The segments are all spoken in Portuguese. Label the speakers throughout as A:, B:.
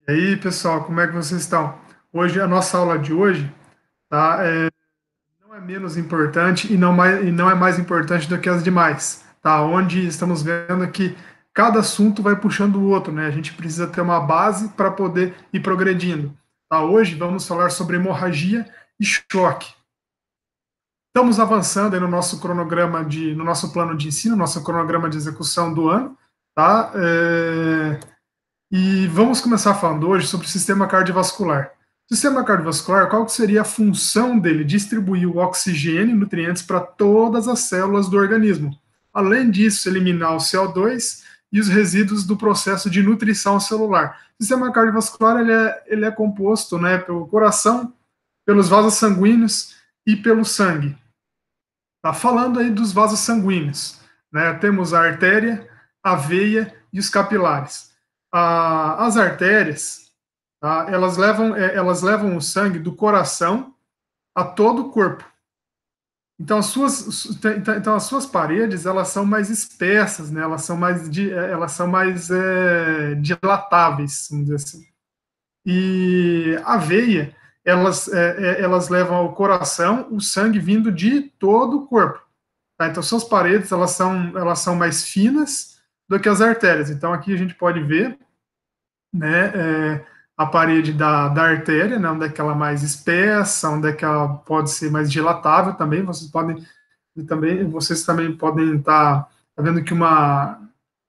A: E aí, pessoal, como é que vocês estão? Hoje, a nossa aula de hoje, tá, não é menos importante e não é mais importante do que as demais, tá? Onde estamos vendo que cada assunto vai puxando o outro, né? A gente precisa ter uma base para poder ir progredindo, tá? Hoje vamos falar sobre hemorragia e choque. Estamos avançando aí no nosso plano de ensino, nosso cronograma de execução do ano, tá? E vamos começar falando hoje sobre o sistema cardiovascular. O sistema cardiovascular, qual que seria a função dele? Distribuir o oxigênio e nutrientes para todas as células do organismo. Além disso, eliminar o CO2 e os resíduos do processo de nutrição celular. O sistema cardiovascular ele é composto, né, pelo coração, pelos vasos sanguíneos e pelo sangue. Tá falando aí dos vasos sanguíneos, né? Temos a artéria, a veia e os capilares. As artérias, tá? Elas levam o sangue do coração a todo o corpo. Então as suas paredes elas são mais espessas, né? Elas são mais dilatáveis, vamos dizer assim. E a veia, elas levam ao coração o sangue vindo de todo o corpo. Tá? Então, suas paredes elas são mais finas do que as artérias. Então, aqui a gente pode ver, né, a parede da artéria, né, onde é que ela é mais espessa, onde é que ela pode ser mais dilatável também. Vocês também podem estar vendo que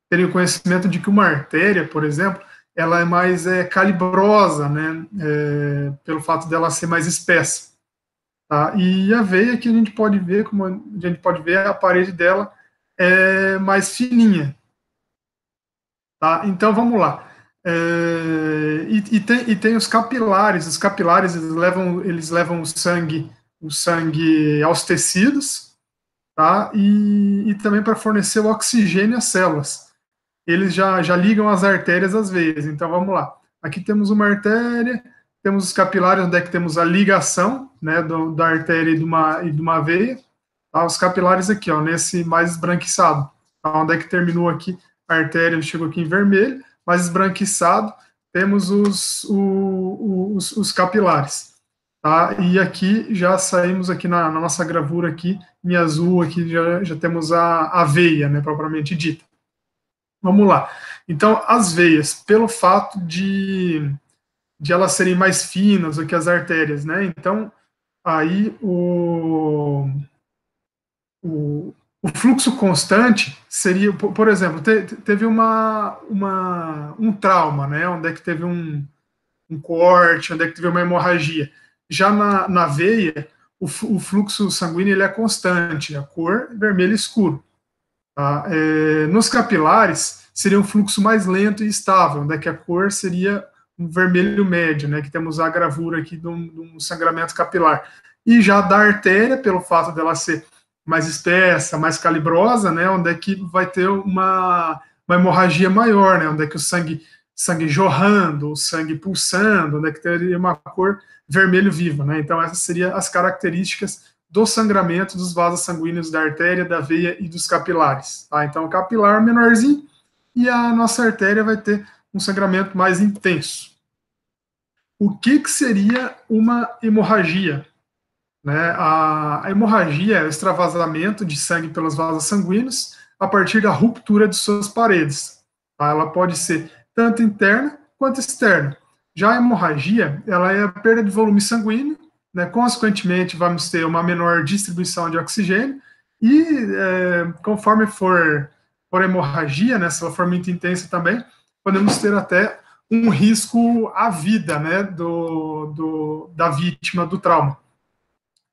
A: terem o conhecimento de que uma artéria, por exemplo, ela é mais calibrosa, né, pelo fato dela ser mais espessa. Tá? E a veia que a gente pode ver, como a gente pode ver, a parede dela é mais fininha. Tá? Então vamos lá. E tem os capilares eles levam o sangue aos tecidos, tá? E também para fornecer o oxigênio às células. Eles já ligam as artérias às veias. Então vamos lá. Aqui temos uma artéria, temos os capilares, onde é que temos a ligação, né, da artéria e de uma veia. Tá? Os capilares aqui, ó, nesse mais esbranquiçado. Tá? Onde é que terminou aqui a artéria, ele chegou aqui em vermelho, mais esbranquiçado, temos os capilares. Tá? E aqui já saímos aqui na nossa gravura aqui, em azul, aqui já temos a veia, né, propriamente dita. Vamos lá. Então, as veias, pelo fato de elas serem mais finas do que as artérias, né? Então, aí o fluxo constante seria, por exemplo, teve um trauma, né? Onde é que teve um corte, onde é que teve uma hemorragia. Já na veia, o fluxo sanguíneo ele é constante, a cor vermelho escuro. Tá? Nos capilares, seria um fluxo mais lento e estável, onde é que a cor seria um vermelho médio, né? Que temos a gravura aqui de um sangramento capilar. E já da artéria, pelo fato dela ser mais espessa, mais calibrosa, né, onde é que vai ter uma hemorragia maior, né, onde é que o sangue jorrando, o sangue pulsando, onde é que teria uma cor vermelho viva, né? Então essas seriam as características do sangramento dos vasos sanguíneos da artéria, da veia e dos capilares, tá? Então o capilar menorzinho e a nossa artéria vai ter um sangramento mais intenso. O que seria uma hemorragia? Né? A hemorragia é o extravasamento de sangue pelos vasos sanguíneos a partir da ruptura de suas paredes. Tá? Ela pode ser tanto interna quanto externa. Já a hemorragia, ela é a perda de volume sanguíneo, né? Consequentemente, vamos ter uma menor distribuição de oxigênio e conforme for hemorragia, né, se ela for muito intensa também, podemos ter até um risco à vida, né, da vítima do trauma.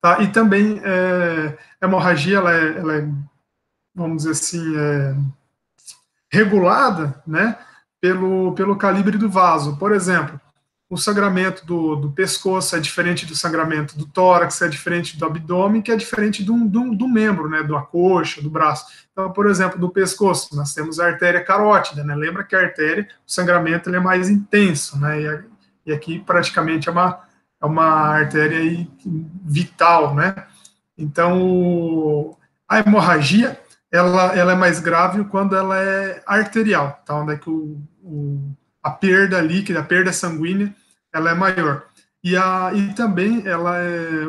A: Tá? E também a hemorragia, ela é, vamos dizer assim, regulada, né, pelo calibre do vaso. Por exemplo, o sangramento do pescoço é diferente do sangramento do tórax, é diferente do abdômen, que é diferente do membro, né, da coxa, do braço. Então, por exemplo, do pescoço, nós temos a artéria carótida, né? Lembra que a artéria, o sangramento ele é mais intenso, né? E aqui praticamente é uma artéria vital, né? Então, a hemorragia, ela é mais grave quando ela é arterial, tá? Onde é que a perda líquida, a perda sanguínea, ela é maior. E também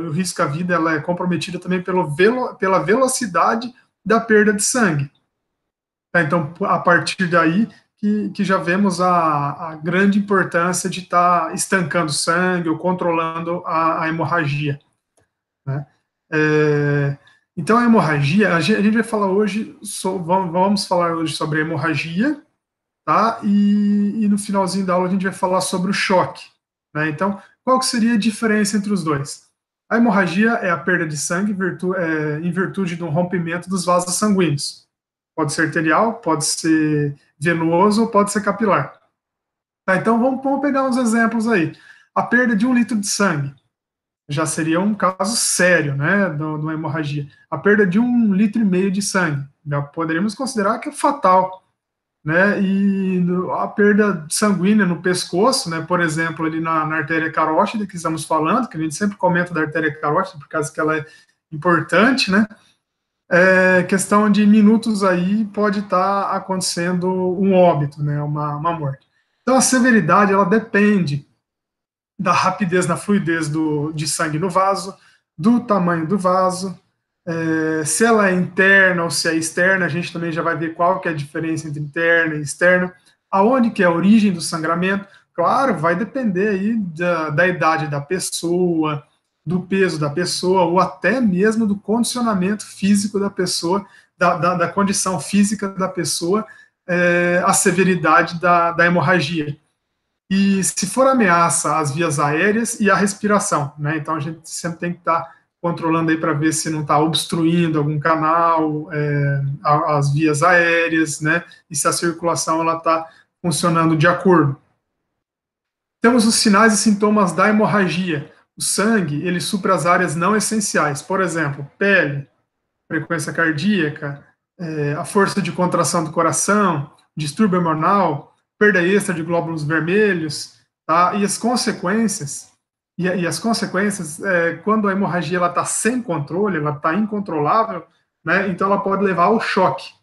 A: o risco à vida ela é comprometida também pela velocidade da perda de sangue. Tá, então, a partir daí que já vemos a grande importância de estar estancando sangue ou controlando a hemorragia. Né? Então, a hemorragia, a gente vai falar hoje, vamos falar hoje sobre a hemorragia, tá? E no finalzinho da aula a gente vai falar sobre o choque. Né? Então, qual que seria a diferença entre os dois? A hemorragia é a perda de sangue em virtude do rompimento dos vasos sanguíneos. Pode ser arterial, pode ser venoso ou pode ser capilar. Tá, então, vamos pegar uns exemplos aí. A perda de 1 litro de sangue já seria um caso sério, né, de uma hemorragia. A perda de 1,5 litro de sangue já poderíamos considerar que é fatal. Né, e a perda sanguínea no pescoço, né, por exemplo, ali na artéria carótida que estamos falando, que a gente sempre comenta da artéria carótida, por causa que ela é importante, né, questão de minutos aí pode estar acontecendo um óbito, né, uma morte. Então a severidade, ela depende da rapidez na fluidez de sangue no vaso, do tamanho do vaso, se ela é interna ou se é externa, a gente também já vai ver qual que é a diferença entre interna e externa, aonde que é a origem do sangramento, claro, vai depender aí da idade da pessoa, do peso da pessoa, ou até mesmo do condicionamento físico da pessoa, da condição física da pessoa, a severidade da hemorragia. E se for ameaça às vias aéreas e à respiração, né? Então a gente sempre tem que estar controlando aí para ver se não está obstruindo algum canal, as vias aéreas, né? E se a circulação ela está funcionando de acordo. Temos os sinais e sintomas da hemorragia. O sangue, ele supra as áreas não essenciais, por exemplo, pele, frequência cardíaca, a força de contração do coração, distúrbio hormonal, perda extra de glóbulos vermelhos, tá? E as consequências, quando a hemorragia ela está sem controle, ela está incontrolável, né? Então ela pode levar ao choque.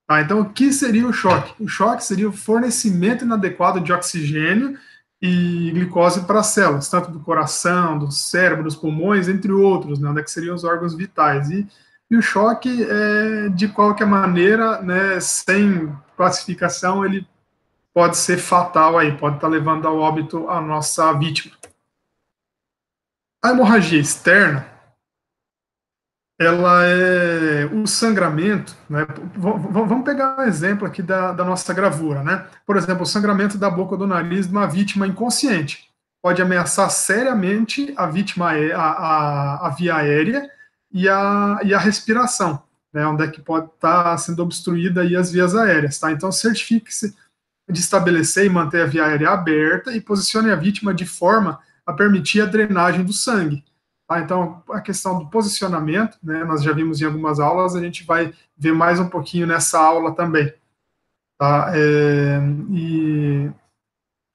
A: Tá? Então, o que seria o choque? O choque seria o fornecimento inadequado de oxigênio e glicose para as células, tanto do coração, do cérebro, dos pulmões, entre outros, né, onde é que seriam os órgãos vitais. E o choque, de qualquer maneira, né, sem classificação, ele pode ser fatal aí, pode estar levando ao óbito a nossa vítima. A hemorragia externa, ela é o sangramento, né? Vamos pegar um exemplo aqui da nossa gravura, né? Por exemplo, o sangramento da boca ou do nariz de uma vítima inconsciente pode ameaçar seriamente a vítima, a via aérea e a respiração, né? Onde é que pode estar sendo obstruída aí as vias aéreas, tá? Então, certifique-se de estabelecer e manter a via aérea aberta e posicione a vítima de forma a permitir a drenagem do sangue. Tá? Então, a questão do posicionamento, né, nós já vimos em algumas aulas, a gente vai ver mais um pouquinho nessa aula também. Tá? E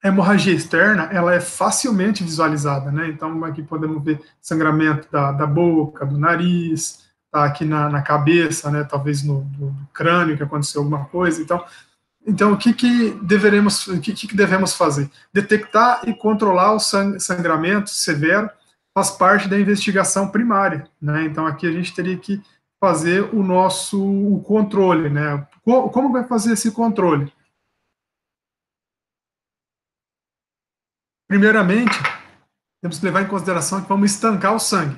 A: a hemorragia externa, ela é facilmente visualizada, né? Então, aqui podemos ver sangramento da boca, do nariz, tá? Aqui na cabeça, né? Talvez no crânio, que aconteceu alguma coisa. Então, o que devemos fazer? Detectar e controlar o sangramento severo faz parte da investigação primária, né? Então, aqui a gente teria que fazer o controle, né? Como vai fazer esse controle? Primeiramente, temos que levar em consideração que vamos estancar o sangue.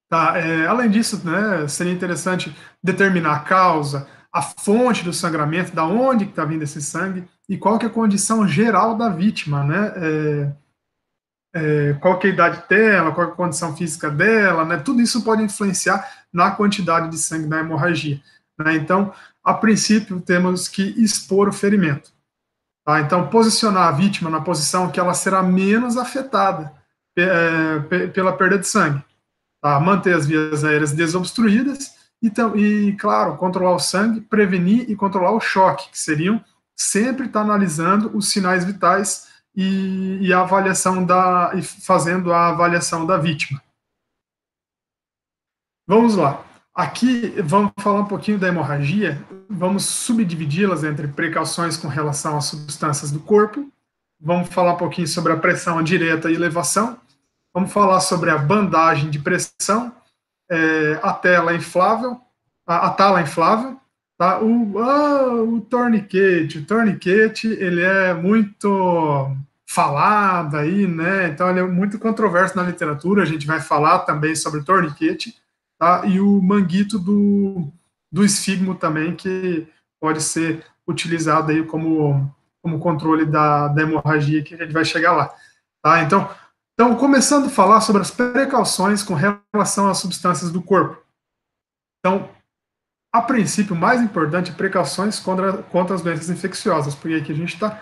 A: Tá? Além disso, né, seria interessante determinar a causa, a fonte do sangramento, da onde está vindo esse sangue e qual que é a condição geral da vítima, né? Qual que é a idade dela, qual que é a condição física dela, né? Tudo isso pode influenciar na quantidade de sangue da hemorragia. Né? Então, a princípio, temos que expor o ferimento. Tá? Então, posicionar a vítima na posição que ela será menos afetada pela perda de sangue. Tá? Manter as vias aéreas desobstruídas e, claro, controlar o sangue, prevenir e controlar o choque, que seriam sempre estar analisando os sinais vitais e a avaliação fazendo a avaliação da vítima. Vamos lá. Aqui vamos falar um pouquinho da hemorragia, vamos subdividi-las entre precauções com relação às substâncias do corpo, vamos falar um pouquinho sobre a pressão direta e elevação, vamos falar sobre a bandagem de pressão, a tela inflável, a tala inflável, tá? O torniquete, ele é muito falado aí, né? Então ele é muito controverso na literatura, a gente vai falar também sobre o torniquete, tá? E o manguito do esfigmo também, que pode ser utilizado aí como controle da hemorragia, que a gente vai chegar lá, tá? Então, começando a falar sobre as precauções com relação às substâncias do corpo. Então, a princípio, o mais importante é precauções contra as doenças infecciosas, porque aqui a gente está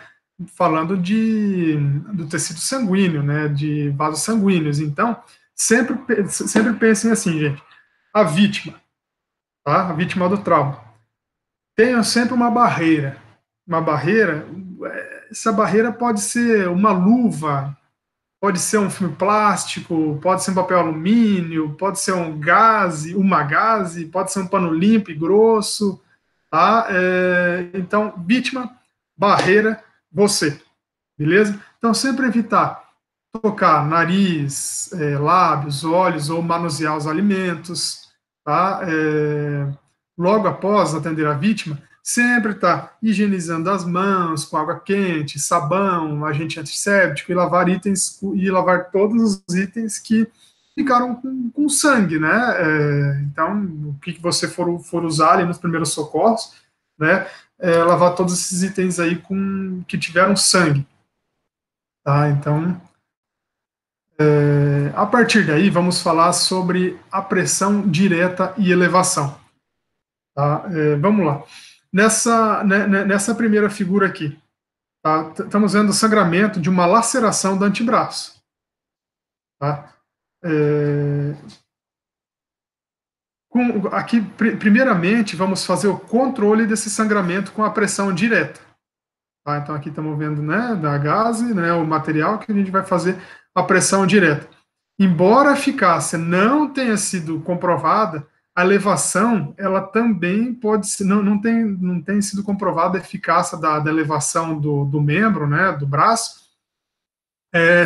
A: falando do tecido sanguíneo, né, de vasos sanguíneos. Então, sempre pensem assim, gente, a vítima, tá? A vítima do trauma. Tenha sempre uma barreira. Essa barreira pode ser uma luva, pode ser um filme plástico, pode ser um papel alumínio, pode ser uma gaze, pode ser um pano limpo e grosso, tá? Então, vítima, barreira, você, beleza? Então, sempre evitar tocar nariz, lábios, olhos ou manusear os alimentos, tá? Logo após atender a vítima, sempre tá higienizando as mãos com água quente, sabão, agente antisséptico e lavar todos os itens que ficaram com sangue, né? Então, o que você for usar ali nos primeiros socorros, né? Lavar todos esses itens aí que tiveram sangue, tá? Então, a partir daí, vamos falar sobre a pressão direta e elevação. Tá? Vamos lá. Nessa primeira figura aqui, tá? Estamos vendo o sangramento de uma laceração do antebraço. Tá? Aqui, primeiramente, vamos fazer o controle desse sangramento com a pressão direta. Tá? Então, aqui estamos vendo, né, da gaze, né, o material que a gente vai fazer a pressão direta. Embora a eficácia não tenha sido comprovada, a elevação, ela também pode ser, não tem sido comprovada a eficácia da elevação do membro, né, do braço,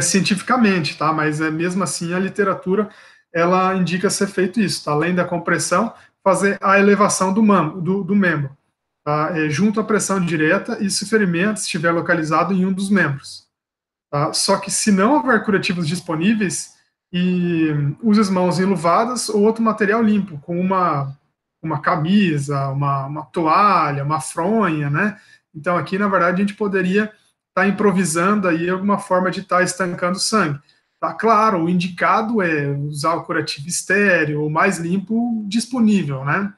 A: cientificamente, tá? Mas mesmo assim a literatura, ela indica ser feito isso, tá? Além da compressão, fazer a elevação do membro, tá? Junto à pressão direta e se o ferimento estiver localizado em um dos membros. Tá? Só que se não houver curativos disponíveis, e use as mãos enluvadas ou outro material limpo, com uma camisa, uma toalha, uma fronha, né? Então aqui, na verdade, a gente poderia estar improvisando aí alguma forma de estar estancando o sangue. Tá claro, o indicado é usar o curativo estéreo, o mais limpo disponível, né?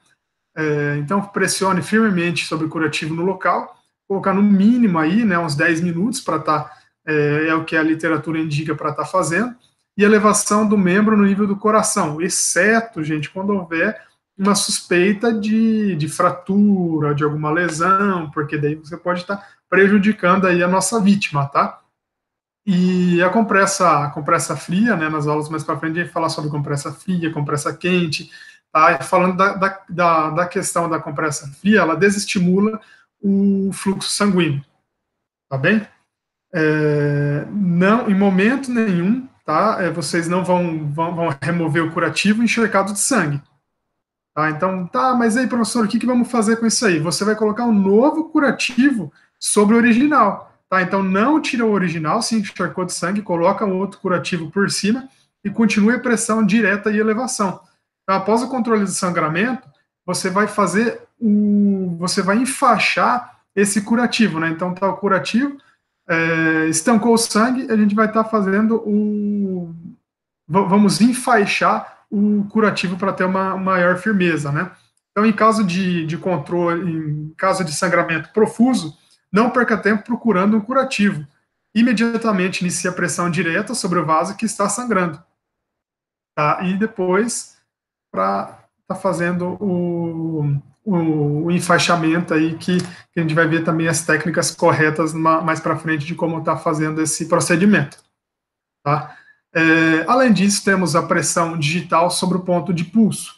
A: Então pressione firmemente sobre o curativo no local, colocar no mínimo aí, né, uns 10 minutos para estar, é o que a literatura indica para estar fazendo, e elevação do membro no nível do coração, exceto, gente, quando houver uma suspeita de fratura, de alguma lesão, porque daí você pode estar prejudicando aí a nossa vítima, tá? E a compressa fria, né, nas aulas mais para frente a gente fala sobre compressa fria, compressa quente, tá? E falando da questão da compressa fria, ela desestimula o fluxo sanguíneo, tá bem? Não, em momento nenhum, tá? Vocês não vão remover o curativo encharcado de sangue. Tá? Então, tá, mas aí, professor, o que vamos fazer com isso aí? Você vai colocar um novo curativo sobre o original. Tá? Então, não tira o original, se encharcou de sangue, coloca um outro curativo por cima e continue a pressão direta e elevação. Então, após o controle do sangramento, você vai você vai enfaixar esse curativo, né? Então, tá o curativo, estancou o sangue, a gente vai estar fazendo vamos enfaixar o curativo para ter uma maior firmeza, né? Então, em caso de controle, em caso de sangramento profuso, não perca tempo procurando um curativo. Imediatamente inicie a pressão direta sobre o vaso que está sangrando, tá? E depois, para estar fazendo o enfaixamento aí, que a gente vai ver também as técnicas corretas mais para frente de como está fazendo esse procedimento, tá? Além disso, temos a pressão digital sobre o ponto de pulso.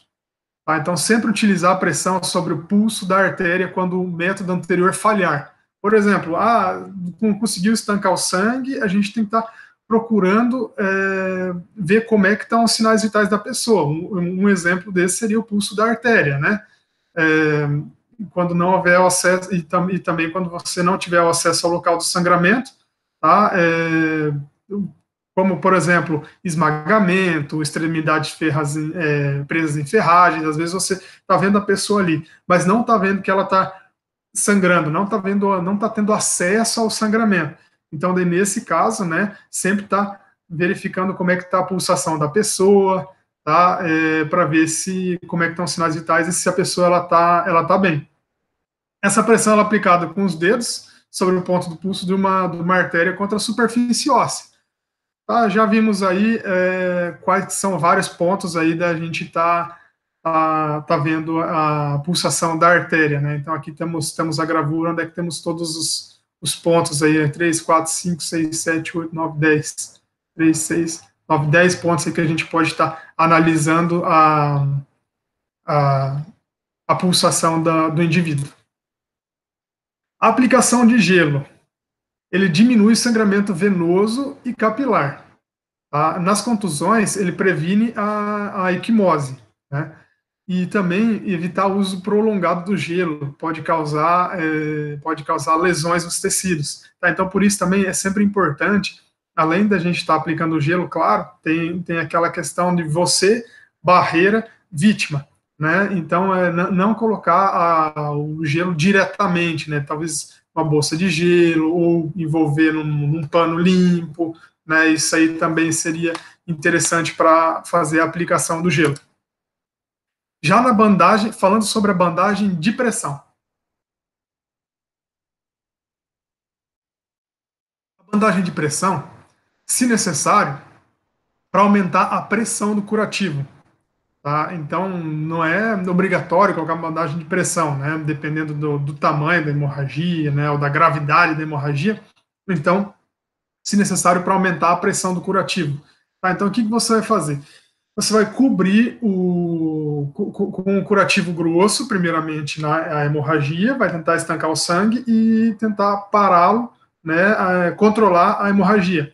A: Tá? Então, sempre utilizar a pressão sobre o pulso da artéria quando o método anterior falhar. Por exemplo, não conseguiu estancar o sangue, a gente tem que estar procurando ver como é que estão os sinais vitais da pessoa. Um exemplo desse seria o pulso da artéria, né? Quando não houver o acesso, e também quando você não tiver o acesso ao local do sangramento, tá? Como, por exemplo, esmagamento, extremidades presas em ferragens, às vezes você está vendo a pessoa ali, mas não está vendo que ela está sangrando, não está tendo acesso ao sangramento. Então, daí, nesse caso, né, sempre está verificando como é que está a pulsação da pessoa, tá, para ver como é que estão os sinais vitais e se a pessoa ela tá bem. Essa pressão ela é aplicada com os dedos sobre o ponto do pulso de uma artéria contra a superfície óssea. Tá, já vimos aí quais são vários pontos aí da gente tá vendo a pulsação da artéria, né? Então aqui temos a gravura onde é que temos todos os pontos aí, 3, 4, 5, 6, 7, 8, 9, 10. 3, 6, 9, 10 pontos aí que a gente pode estar analisando a, a pulsação do indivíduo. A aplicação de gelo, ele diminui o sangramento venoso e capilar. Tá? Nas contusões, ele previne a equimose, né? E também evitar o uso prolongado do gelo, pode causar lesões nos tecidos. Tá? Então, por isso também é sempre importante, além da gente estar aplicando o gelo, claro, tem aquela questão de você, barreira, vítima. Né? Então, não colocar o gelo diretamente, né? Talvez uma bolsa de gelo ou envolver num pano limpo, né? Isso aí também seria interessante para fazer a aplicação do gelo. Já na bandagem, falando sobre a bandagem de pressão. A bandagem de pressão, se necessário, para aumentar a pressão do curativo. Tá? Então, não é obrigatório colocar uma bandagem de pressão, né? Dependendo do tamanho da hemorragia, né? Ou da gravidade da hemorragia. Então, se necessário, para aumentar a pressão do curativo. Tá? Então, o que você vai fazer? Você vai cobrir com um curativo grosso, primeiramente na hemorragia, vai tentar estancar o sangue e tentar pará-lo, né, controlar a hemorragia.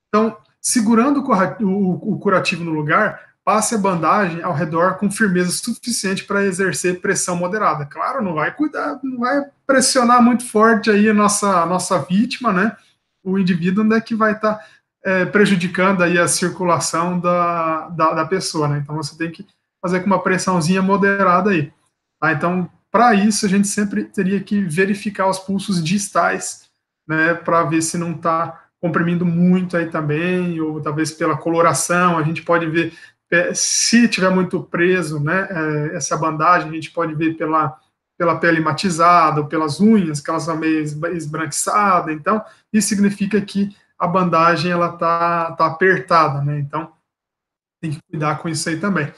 A: Então, segurando o curativo no lugar, passe a bandagem ao redor com firmeza suficiente para exercer pressão moderada. Claro, não vai não vai pressionar muito forte aí a nossa vítima, né? O indivíduo onde é que vai estar prejudicando aí a circulação da pessoa, né? Então você tem que fazer com uma pressãozinha moderada aí. Tá? Então, para isso, a gente sempre teria que verificar os pulsos distais, né? Para ver se não está comprimindo muito aí também, ou talvez pela coloração, a gente pode ver, se tiver muito preso, né? Essa bandagem, a gente pode ver pela pele matizada, ou pelas unhas, que elas são meio esbranquiçadas. Então, isso significa que a bandagem ela tá apertada, né? Então tem que cuidar com isso aí também.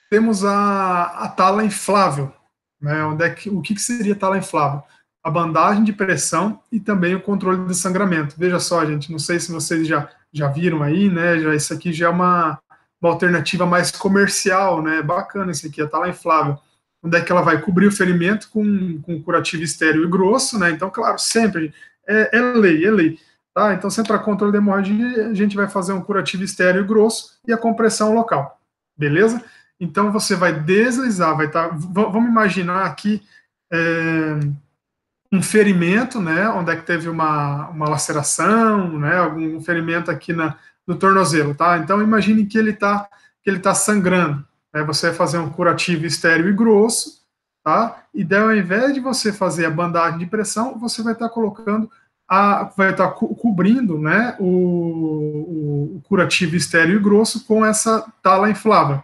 A: Temos a tala inflável, né? O que seria tala inflável? A bandagem de pressão e também o controle de sangramento. Veja só, gente, não sei se vocês já viram aí, né? Isso aqui já é uma alternativa mais comercial, né? Bacana isso aqui, a tala inflável. Onde é que ela vai cobrir o ferimento com curativo estéril e grosso, né? Então, claro, sempre é lei, é lei. Tá? Então, sempre para controle da hemorragia, a gente vai fazer um curativo estéreo grosso e a compressão local. Beleza? Então, você vai deslizar, vai estar. Vamos imaginar aqui um ferimento, né? Onde é que teve uma laceração, né? Algum ferimento aqui no tornozelo, tá? Então, imagine que ele tá sangrando. Né? Você vai fazer um curativo estéreo e grosso, tá? E daí, ao invés de você fazer a bandagem de pressão, você vai estar colocando vai estar cobrindo, né, o curativo estéreo e grosso com essa tala inflável.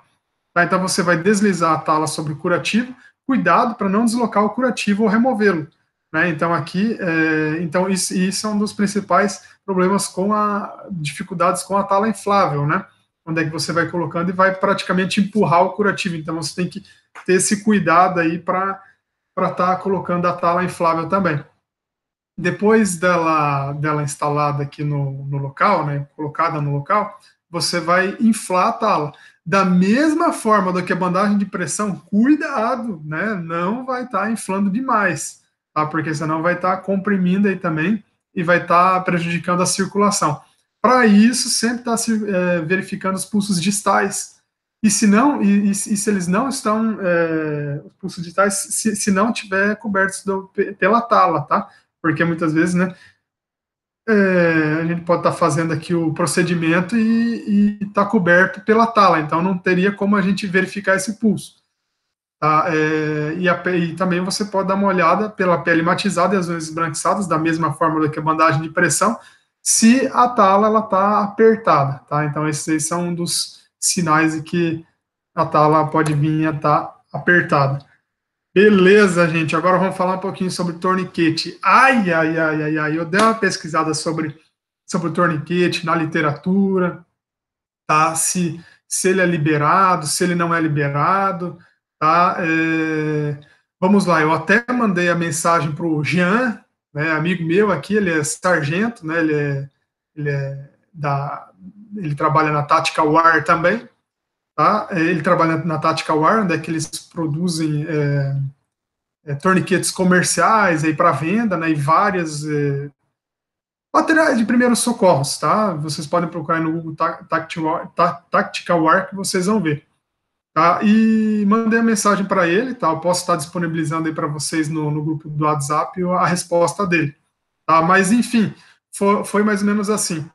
A: Tá? Então você vai deslizar a tala sobre o curativo, cuidado para não deslocar o curativo ou removê-lo. Né? Então aqui, então isso é um dos principais problemas dificuldades com a tala inflável, né? Onde é que você vai colocando e vai praticamente empurrar o curativo. Então você tem que ter esse cuidado aí para estar colocando a tala inflável também. Depois dela instalada aqui no local, né, colocada no local, você vai inflar a tala. Da mesma forma do que a bandagem de pressão, cuidado, né? Não vai estar inflando demais, tá? Porque senão vai estar comprimindo aí também e vai estar prejudicando a circulação. Para isso, sempre está verificando os pulsos distais. E se não, e se eles não estão, os pulsos distais, se não tiver cobertos pela tala, tá? Porque muitas vezes, né, a gente pode estar fazendo aqui o procedimento e está coberto pela tala, então não teria como a gente verificar esse pulso. Tá? E também você pode dar uma olhada pela pele matizada e as unhas esbranquiçadas, da mesma forma do que a bandagem de pressão, se a tala está apertada. Tá? Então, esses são um dos sinais de que a tala pode vir a estar apertada. Beleza, gente. Agora vamos falar um pouquinho sobre torniquete. Ai, ai, ai, ai, ai. Eu dei uma pesquisada sobre o torniquete na literatura, tá? Se ele é liberado, se ele não é liberado, tá? Vamos lá. Eu até mandei a mensagem para o Jean, né, amigo meu aqui. Ele é sargento, né? Ele trabalha na Tactical War também. Tá? Ele trabalha na Tactical War, onde é que eles produzem torniquetes comerciais para venda, né, e várias materiais de primeiros socorros, tá? Vocês podem procurar no Google Tactical War que vocês vão ver. Tá? E mandei a mensagem para ele, tá? Eu posso estar disponibilizando aí para vocês no grupo do WhatsApp a resposta dele. Tá? Mas, enfim, foi mais ou menos assim.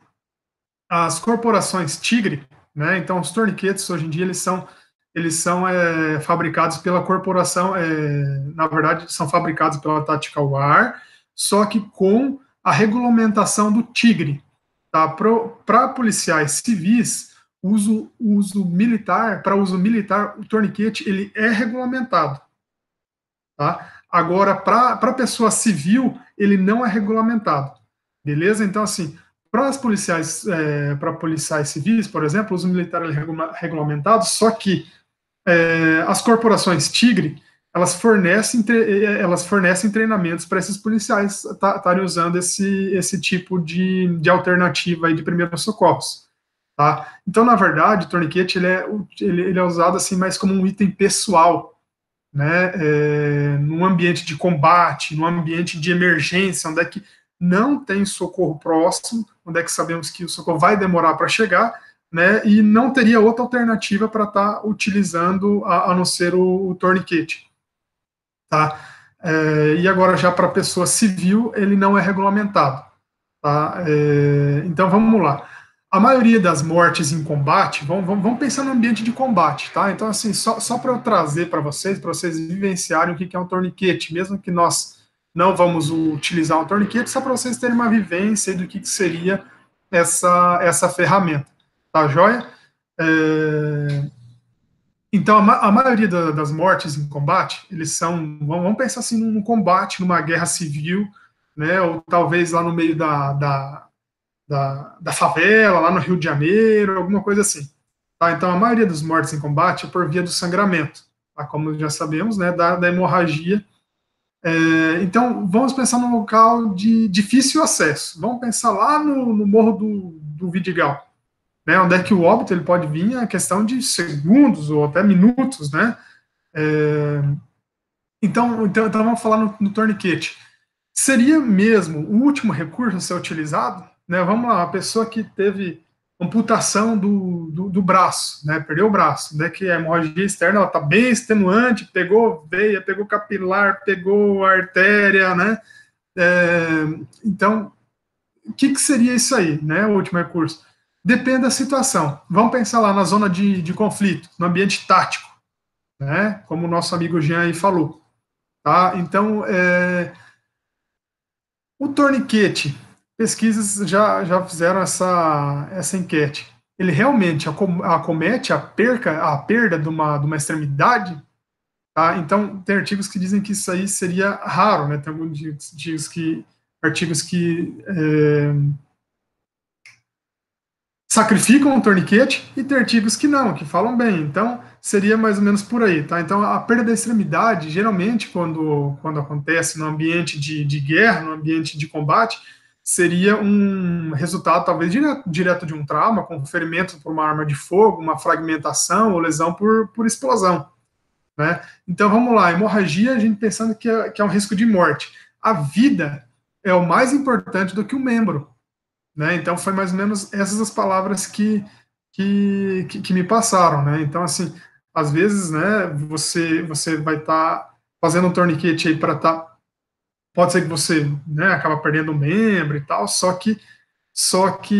A: As corporações Tigre, né? Então, os torniquetes, hoje em dia, eles são fabricados pela corporação, na verdade, são fabricados pela Tactical War, só que com a regulamentação do Tigre. Tá? Para policiais civis, uso militar, para uso militar, o torniquete ele é regulamentado. Tá? Agora, para pessoa civil, ele não é regulamentado. Beleza? Então, assim, para policiais civis, por exemplo, o uso militar é regulamentado, só que as corporações Tigre, elas fornecem treinamentos para esses policiais estarem usando esse tipo de alternativa aí de primeiros socorros. Tá? Então, na verdade, o torniquete ele é usado assim mais como um item pessoal, né? Num ambiente de combate, num ambiente de emergência, onde é que não tem socorro próximo, onde é que sabemos que o socorro vai demorar para chegar, né, e não teria outra alternativa para estar utilizando a não ser o torniquete. Tá? E agora, já para a pessoa civil, ele não é regulamentado. Tá? Então, vamos lá. A maioria das mortes em combate, vamos pensar no ambiente de combate. Tá? Então, assim, só para eu trazer para vocês vivenciarem o que é um torniquete, mesmo que nós não vamos utilizar um torniquete, só para vocês terem uma vivência do que seria essa ferramenta. Tá joia? Então, a maioria das mortes em combate, eles são, vamos pensar assim, num combate, numa guerra civil, né, ou talvez lá no meio da favela, lá no Rio de Janeiro, alguma coisa assim. Tá? Então, a maioria dos mortes em combate é por via do sangramento, tá? Como já sabemos, né, da hemorragia. Então, vamos pensar num local de difícil acesso. Vamos pensar lá no Morro do Vidigal, né, onde é que o óbito ele pode vir a questão de segundos ou até minutos, né? Então vamos falar no torniquete. Seria mesmo o último recurso a ser utilizado? Né? Vamos lá, a pessoa que teve amputação do braço, né? Perdeu o braço, né? Que a hemorragia externa ela está bem extenuante, pegou veia, pegou capilar, pegou artéria, né? Então, o que seria isso aí, né? O último recurso. Depende da situação. Vamos pensar lá na zona de conflito, no ambiente tático, né? Como o nosso amigo Jean aí falou. Tá? Então, o torniquete, pesquisas já fizeram essa enquete. Ele realmente acomete a perda de uma extremidade? Tá? Então, tem artigos que dizem que isso aí seria raro, né? Tem alguns artigos que sacrificam o torniquete e tem artigos que não, que falam bem. Então, seria mais ou menos por aí, tá? Então, a perda da extremidade, geralmente, quando acontece no ambiente de guerra, no ambiente de combate, seria um resultado, talvez, direto de um trauma, com ferimento por uma arma de fogo, uma fragmentação ou lesão por explosão, né? Então, vamos lá, hemorragia, a gente pensando que é um risco de morte. A vida é o mais importante do que o membro, né? Então, foi mais ou menos essas as palavras que me passaram, né? Então, assim, às vezes, né, você vai estar fazendo um torniquete aí para estar, pode ser que você, né, acaba perdendo um membro e tal, só que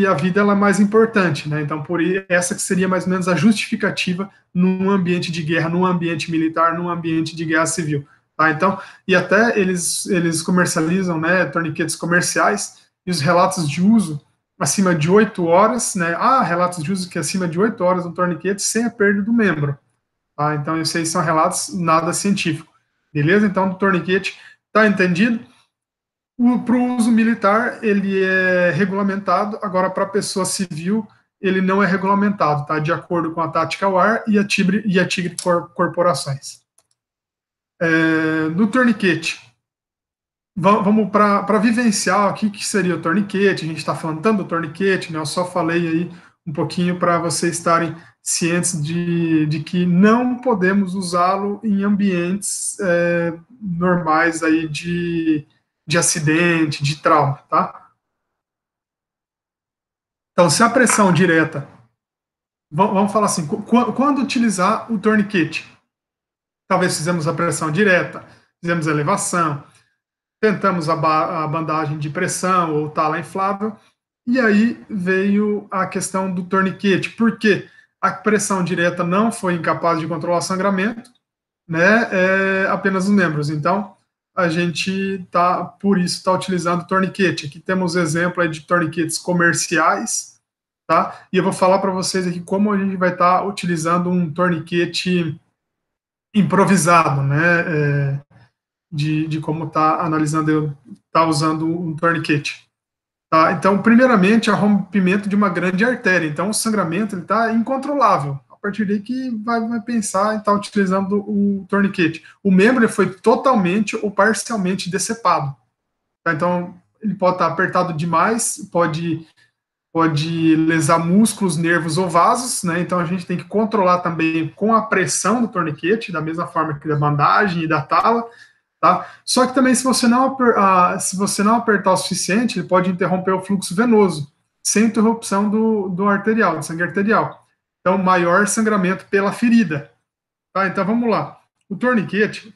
A: a vida ela é mais importante, né? Então, por essa que seria mais ou menos a justificativa num ambiente de guerra, num ambiente militar, num ambiente de guerra civil, tá? Então, e até eles comercializam, né, torniquetes comerciais, e os relatos de uso acima de 8 horas, né? Relatos de uso que acima de 8 horas no torniquete sem a perda do membro, tá? Então, esses aí são relatos nada científico, beleza? Então, do torniquete, tá entendido? Para o uso militar, ele é regulamentado, agora para a pessoa civil, ele não é regulamentado, tá? De acordo com a Tática War e a Tigre Corporações. No torniquete, vamos para vivenciar o que seria o torniquete. A gente está falando tanto do torniquete, né? Eu só falei aí um pouquinho para vocês estarem cientes de que não podemos usá-lo em ambientes normais aí de acidente, de trauma, tá? Então, se a pressão direta, vamos falar assim, quando utilizar o torniquete? Talvez fizemos a pressão direta, fizemos a elevação, tentamos a bandagem de pressão ou tala inflável, e aí veio a questão do torniquete, porque a pressão direta não foi incapaz de controlar o sangramento, né, apenas os membros. Então, a gente por isso está utilizando o torniquete. Aqui temos exemplo aí de torniquetes comerciais, tá? E eu vou falar para vocês aqui como a gente vai estar utilizando um torniquete improvisado, né? De como está analisando, está usando um torniquete. Tá? Então, primeiramente, é o rompimento de uma grande artéria. Então, o sangramento está incontrolável. A partir daí que vai pensar em estar utilizando o torniquete. O membro foi totalmente ou parcialmente decepado. Tá? Então, ele pode estar apertado demais, pode lesar músculos, nervos ou vasos, né? Então a gente tem que controlar também com a pressão do torniquete, da mesma forma que da bandagem e da tala, tá? Só que também se você não apertar o suficiente, ele pode interromper o fluxo venoso, sem interrupção do arterial, do sangue arterial. Então, maior sangramento pela ferida, tá? Então vamos lá. O torniquete,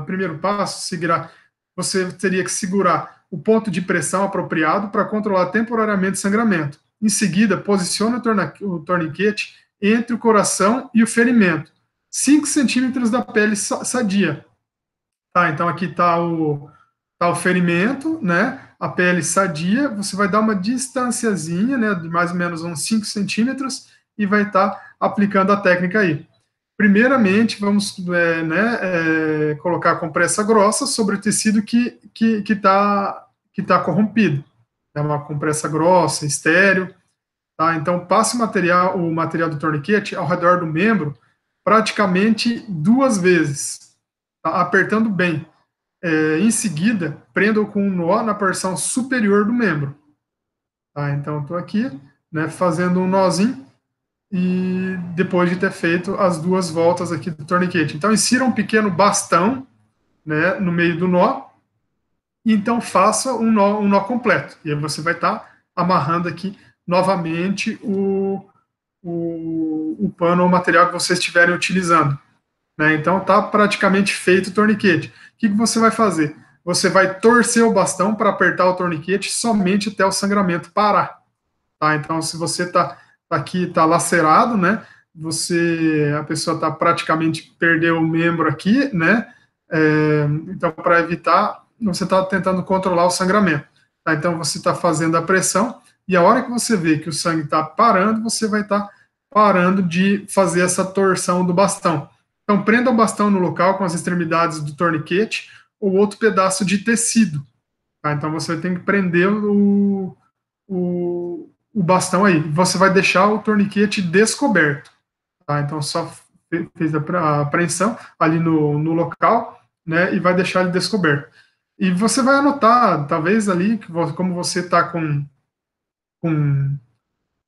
A: primeiro passo, você teria que segurar o ponto de pressão apropriado para controlar temporariamente o sangramento. Em seguida, posicione o torniquete entre o coração e o ferimento, 5 centímetros da pele sadia. Tá, então aqui está o ferimento, né? A pele sadia, você vai dar uma distanciazinha, né, de mais ou menos uns 5 centímetros e vai estar aplicando a técnica aí. Primeiramente, vamos colocar a compressa grossa sobre o tecido que tá corrompido. É uma compressa grossa, estéreo. Tá? Então, passe o material do torniquete ao redor do membro praticamente 2 vezes, tá? Apertando bem. Em seguida, prenda-o com um nó na porção superior do membro. Tá? Então, estou aqui, né, fazendo um nozinho, e depois de ter feito as 2 voltas aqui do torniquete. Então, insira um pequeno bastão, né, no meio do nó, e então faça um nó completo. E aí você vai estar amarrando aqui novamente o pano ou material que vocês estiverem utilizando. Né? Então, está praticamente feito o torniquete. O que você vai fazer? Você vai torcer o bastão para apertar o torniquete somente até o sangramento parar. Tá? Então, se você está lacerado, né? A pessoa está praticamente perdeu o membro aqui, né? Então, para evitar, você está tentando controlar o sangramento. Tá? Então, você está fazendo a pressão e a hora que você vê que o sangue está parando, você vai estar parando de fazer essa torção do bastão. Então, prenda o bastão no local com as extremidades do torniquete ou outro pedaço de tecido. Tá? Então, você tem que prender o bastão aí. Você vai deixar o torniquete descoberto. Tá? Então, só fez a apreensão ali no local, né, e vai deixar ele descoberto. E você vai anotar, talvez ali, como você está com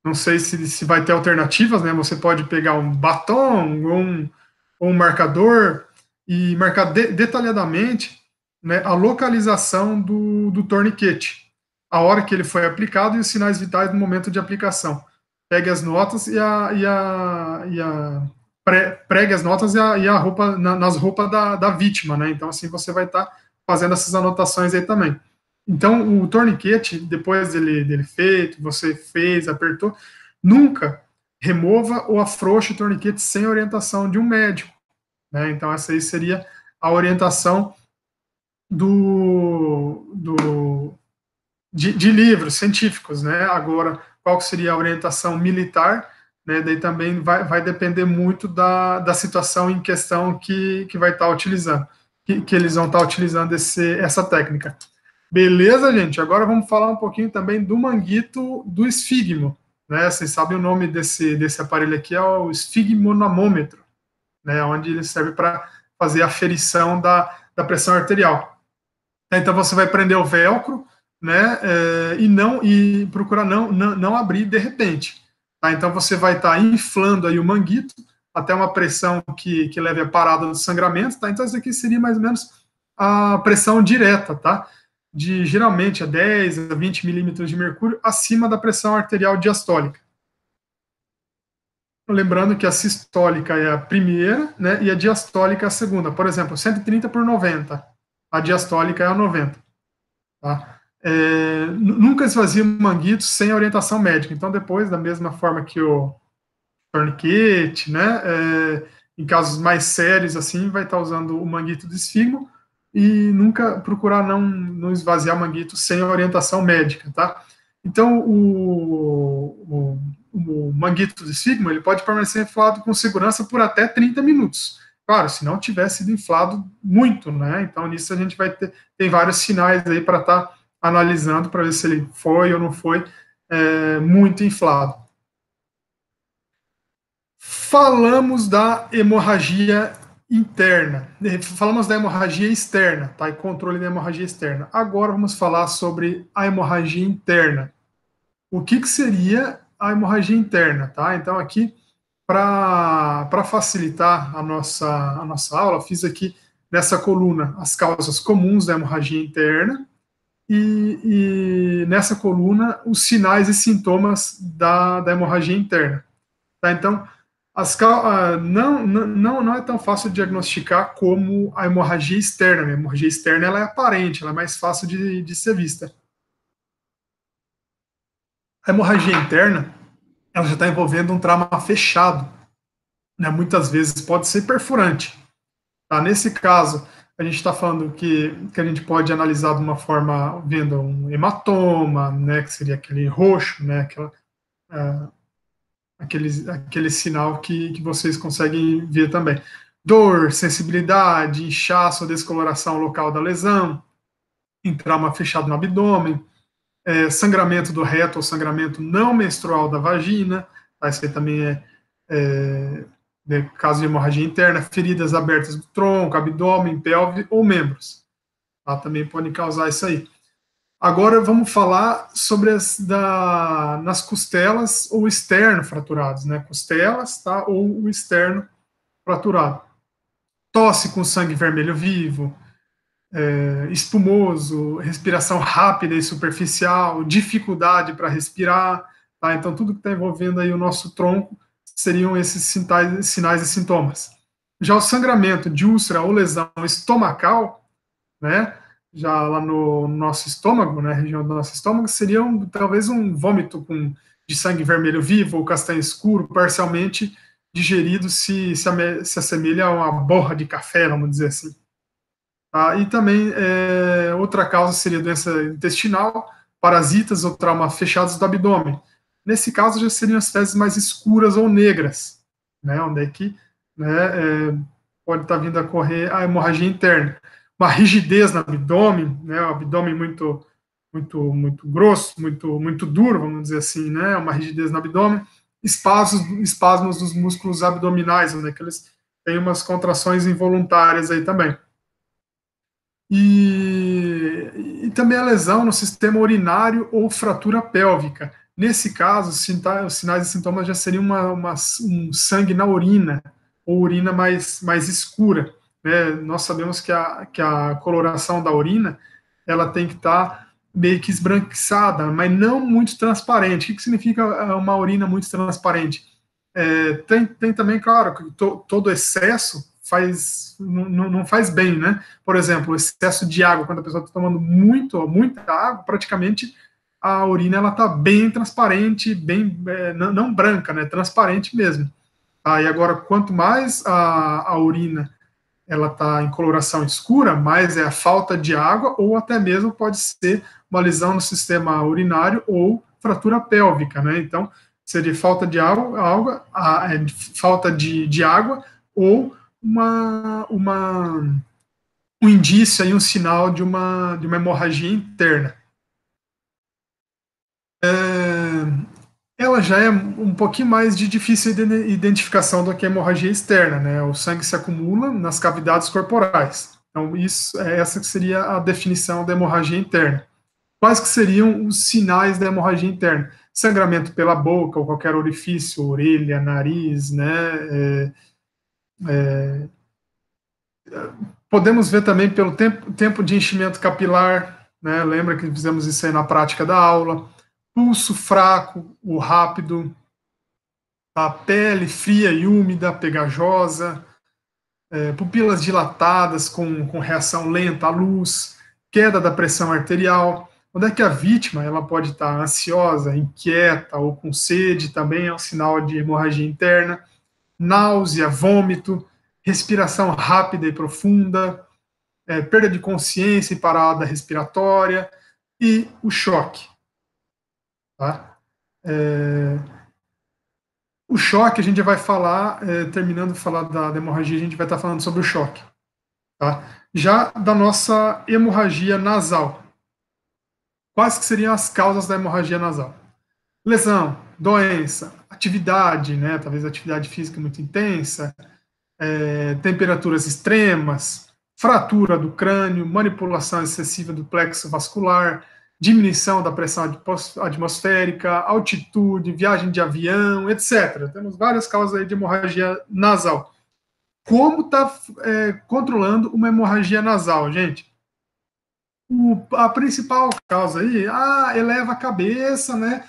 A: não sei se vai ter alternativas, né? Você pode pegar um batom ou um marcador e marcar detalhadamente, né, a localização do torniquete, a hora que ele foi aplicado e os sinais vitais no momento de aplicação. Pegue as notas pregue as notas e a roupa nas roupas da vítima, né? Então assim você vai estar fazendo essas anotações aí também. Então o torniquete, depois dele feito, você fez, apertou, nunca remova ou afrouxe o torniquete sem orientação de um médico, né? Então essa aí seria a orientação de livros científicos, né? Agora, qual seria a orientação militar, né? Daí também vai depender muito da situação em questão que vai estar utilizando, que eles vão estar utilizando essa técnica. Beleza, gente? Agora vamos falar um pouquinho também do manguito do esfigmo, né? Vocês sabem o nome desse aparelho aqui, é o esfigmonamômetro, né? Onde ele serve para fazer a aferição da pressão arterial. Então você vai prender o velcro, né, e procurar não abrir de repente. Tá? Então você vai estar inflando aí o manguito até uma pressão que leve a parada do sangramento. Tá? Então isso aqui seria mais ou menos a pressão direta, tá? De geralmente a 10 a 20 milímetros de mercúrio acima da pressão arterial diastólica. Lembrando que a sistólica é a primeira, né, e a diastólica é a segunda. Por exemplo, 130 por 90. A diastólica é a 90. Tá? Nunca esvazia o manguito sem orientação médica. Então, depois, da mesma forma que o torniquete, né, em casos mais sérios, assim, vai estar usando o manguito de esfigmo e nunca procurar não esvaziar o manguito sem orientação médica, tá? Então, o manguito de esfigmo, ele pode permanecer inflado com segurança por até 30 minutos. Claro, se não tiver sido inflado muito, né? Então, nisso a gente vai tem vários sinais aí para estar analisando para ver se ele foi ou não foi muito inflado. Falamos da hemorragia interna, falamos da hemorragia externa, tá? E controle da hemorragia externa. Agora vamos falar sobre a hemorragia interna. O que seria a hemorragia interna, tá? Então aqui, para facilitar a nossa aula, fiz aqui nessa coluna as causas comuns da hemorragia interna e nessa coluna os sinais e sintomas da hemorragia interna. Tá? Então, não é tão fácil de diagnosticar como a hemorragia externa. A hemorragia externa ela é aparente, ela é mais fácil de ser vista. A hemorragia interna ela já está envolvendo um trauma fechado, né? Muitas vezes pode ser perfurante. Tá? Nesse caso, a gente está falando que a gente pode analisar de uma forma vendo um hematoma, né, que seria aquele roxo, né, aquele sinal que vocês conseguem ver também. Dor, sensibilidade, inchaço ou descoloração local da lesão, em trauma fechado no abdômen, sangramento do reto ou sangramento não menstrual da vagina, tá? Isso aí também caso de hemorragia interna, feridas abertas do tronco, abdômen, pelve ou membros. Tá? Também podem causar isso aí. Agora vamos falar sobre nas costelas ou externo fraturados, né? Costelas, tá? Ou o externo fraturado. Tosse com sangue vermelho vivo, espumoso, respiração rápida e superficial, dificuldade para respirar, tá? Então tudo que está envolvendo aí o nosso tronco seriam esses sinais e sintomas. Já o sangramento de úlcera ou lesão estomacal, né? Já lá no nosso estômago, né, região do nosso estômago, seria talvez um vômito de sangue vermelho vivo ou castanho escuro, parcialmente digerido, se assemelha a uma borra de café, vamos dizer assim. Tá? E também outra causa seria doença intestinal, parasitas ou trauma fechados do abdômen. Nesse caso, já seriam as fezes mais escuras ou negras, né, onde é que pode estar vindo a correr a hemorragia interna. Uma rigidez no abdômen, né, o abdômen muito grosso, muito duro, vamos dizer assim, né, uma rigidez no abdômen, espasmos dos músculos abdominais, onde é que eles têm umas contrações involuntárias aí também. e também a lesão no sistema urinário ou fratura pélvica. Nesse caso, os sinais e sintomas já seriam um sangue na urina, ou urina mais escura. Né? Nós sabemos que a coloração da urina ela tem que estar meio que esbranquiçada, mas não muito transparente. O que significa uma urina muito transparente? Tem também, claro, que todo excesso não faz bem, né? Por exemplo, o excesso de água, quando a pessoa está tomando muita água, praticamente a urina ela está bem transparente, bem não branca, né? Transparente mesmo. E agora, quanto mais a urina ela está em coloração escura, mais é a falta de água ou até mesmo pode ser uma lesão no sistema urinário ou fratura pélvica, né? Então, seria falta de falta de água ou um indício, aí, um sinal de uma hemorragia interna. Ela já é um pouquinho mais de difícil identificação do que a hemorragia externa, né? O sangue se acumula nas cavidades corporais. Então, essa seria a definição da hemorragia interna. Quais que seriam os sinais da hemorragia interna? Sangramento pela boca ou qualquer orifício, orelha, nariz, né? Podemos ver também pelo tempo de enchimento capilar, né? Lembra que fizemos isso aí na prática da aula. Pulso fraco ou rápido, a pele fria e úmida, pegajosa, pupilas dilatadas com reação lenta à luz, queda da pressão arterial. Onde é que a vítima ela pode estar ansiosa, inquieta ou com sede, também é um sinal de hemorragia interna. Náusea, vômito, respiração rápida e profunda, perda de consciência e parada respiratória e o choque. Tá? O choque, a gente vai falar, terminando de falar da hemorragia, a gente vai estar falando sobre o choque. Tá? Já da nossa hemorragia nasal. Quais que seriam as causas da hemorragia nasal? Lesão, doença, atividade, né? Talvez atividade física muito intensa, temperaturas extremas, fratura do crânio, manipulação excessiva do plexo vascular, diminuição da pressão atmosférica, altitude, viagem de avião, etc. Temos várias causas aí de hemorragia nasal. Como está controlando uma hemorragia nasal, gente? A principal causa aí, eleva a cabeça, né,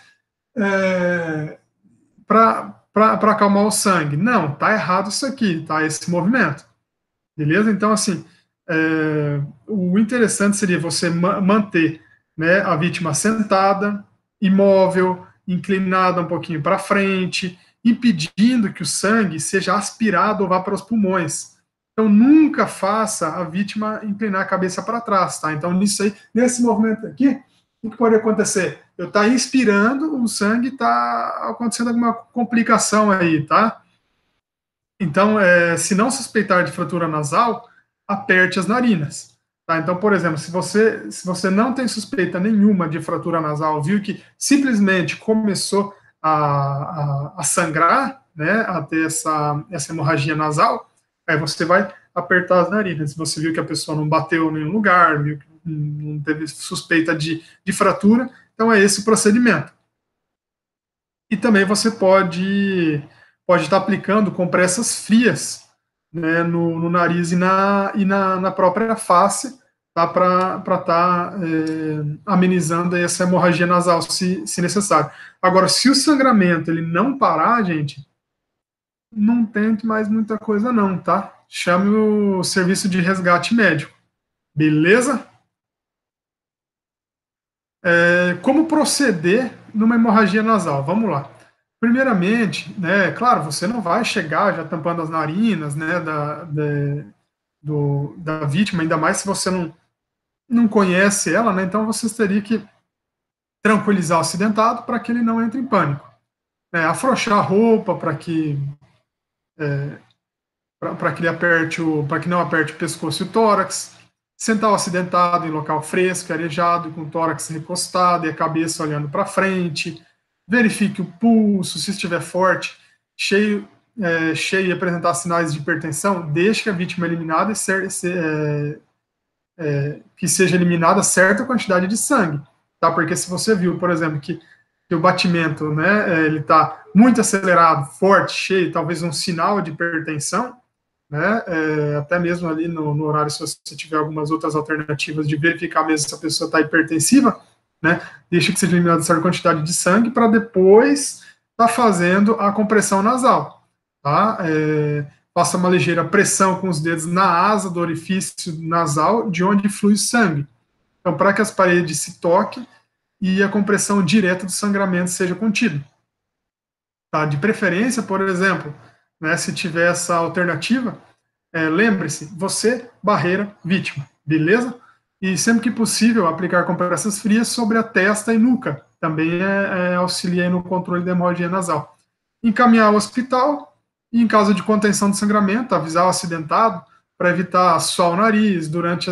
A: para acalmar o sangue. Não, tá errado isso aqui, tá? Esse movimento. Beleza? Então, assim, o interessante seria você manter, né, a vítima sentada, imóvel, inclinada um pouquinho para frente, impedindo que o sangue seja aspirado ou vá para os pulmões. Então, nunca faça a vítima inclinar a cabeça para trás, tá? Então, nesse movimento aqui, o que pode acontecer? Eu estou inspirando, o sangue está acontecendo alguma complicação aí, tá? Então, se não suspeitar de fratura nasal, aperte as narinas. Tá? Então, por exemplo, se você não tem suspeita nenhuma de fratura nasal, viu que simplesmente começou a sangrar, né, a ter essa hemorragia nasal, aí você vai apertar as narinas. Se você viu que a pessoa não bateu em nenhum lugar, viu que não teve suspeita de fratura, então é esse o procedimento. E também você pode estar aplicando compressas frias, né, no nariz e na própria face, tá, para estar amenizando essa hemorragia nasal, se necessário. Agora, se o sangramento ele não parar, gente, não tente mais muita coisa não, tá? Chame o serviço de resgate médico. Beleza? Como proceder numa hemorragia nasal? Vamos lá. Primeiramente, né, claro, você não vai chegar já tampando as narinas, né, da vítima, ainda mais se você não conhece ela, né, então você teria que tranquilizar o acidentado para que ele não entre em pânico. Afrouxar a roupa para que ele para que não aperte o pescoço e o tórax, sentar o acidentado em local fresco, arejado, com o tórax recostado e a cabeça olhando para frente, verifique o pulso, se estiver forte, cheio e apresentar sinais de hipertensão, deixe que a vítima eliminada que seja eliminada certa quantidade de sangue, tá? Porque se você viu, por exemplo, que o batimento, né, ele está muito acelerado, forte, cheio, talvez um sinal de hipertensão, né, até mesmo ali no horário, se você tiver algumas outras alternativas de verificar mesmo se a pessoa está hipertensiva, né, deixa que seja eliminada certa quantidade de sangue para depois estar fazendo a compressão nasal, tá? Faça uma ligeira pressão com os dedos na asa do orifício nasal, de onde flui o sangue. Então, para que as paredes se toquem e a compressão direta do sangramento seja contida. Tá? De preferência, por exemplo, né, se tiver essa alternativa, lembre-se, você, barreira, vítima, beleza? E sempre que possível, aplicar compressas frias sobre a testa e nuca, também auxilia no controle da hemorragia nasal. Encaminhar ao hospital e, em caso de contenção do sangramento, avisar o acidentado para evitar suar o nariz durante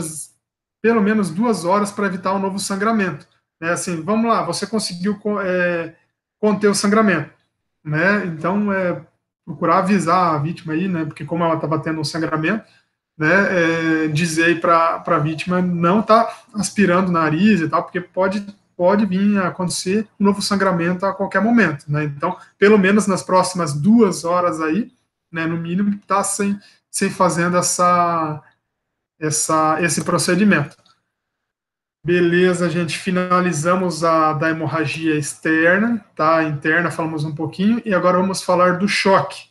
A: pelo menos 2 horas para evitar um novo sangramento. Assim, vamos lá, você conseguiu conter o sangramento, né? Então, procurar avisar a vítima aí, né? Porque como ela estava tendo um sangramento, né? Dizer para a vítima não tá aspirando o nariz e tal, porque pode vir a acontecer um novo sangramento a qualquer momento, né? Então, pelo menos nas próximas 2 horas aí, né? No mínimo, tá sem fazendo esse procedimento. Beleza, gente, finalizamos da hemorragia externa, tá? Interna, falamos um pouquinho, e agora vamos falar do choque.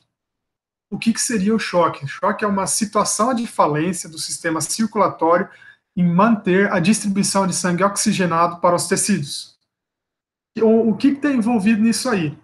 A: O que seria o choque? O choque é uma situação de falência do sistema circulatório em manter a distribuição de sangue oxigenado para os tecidos. O que está envolvido nisso aí?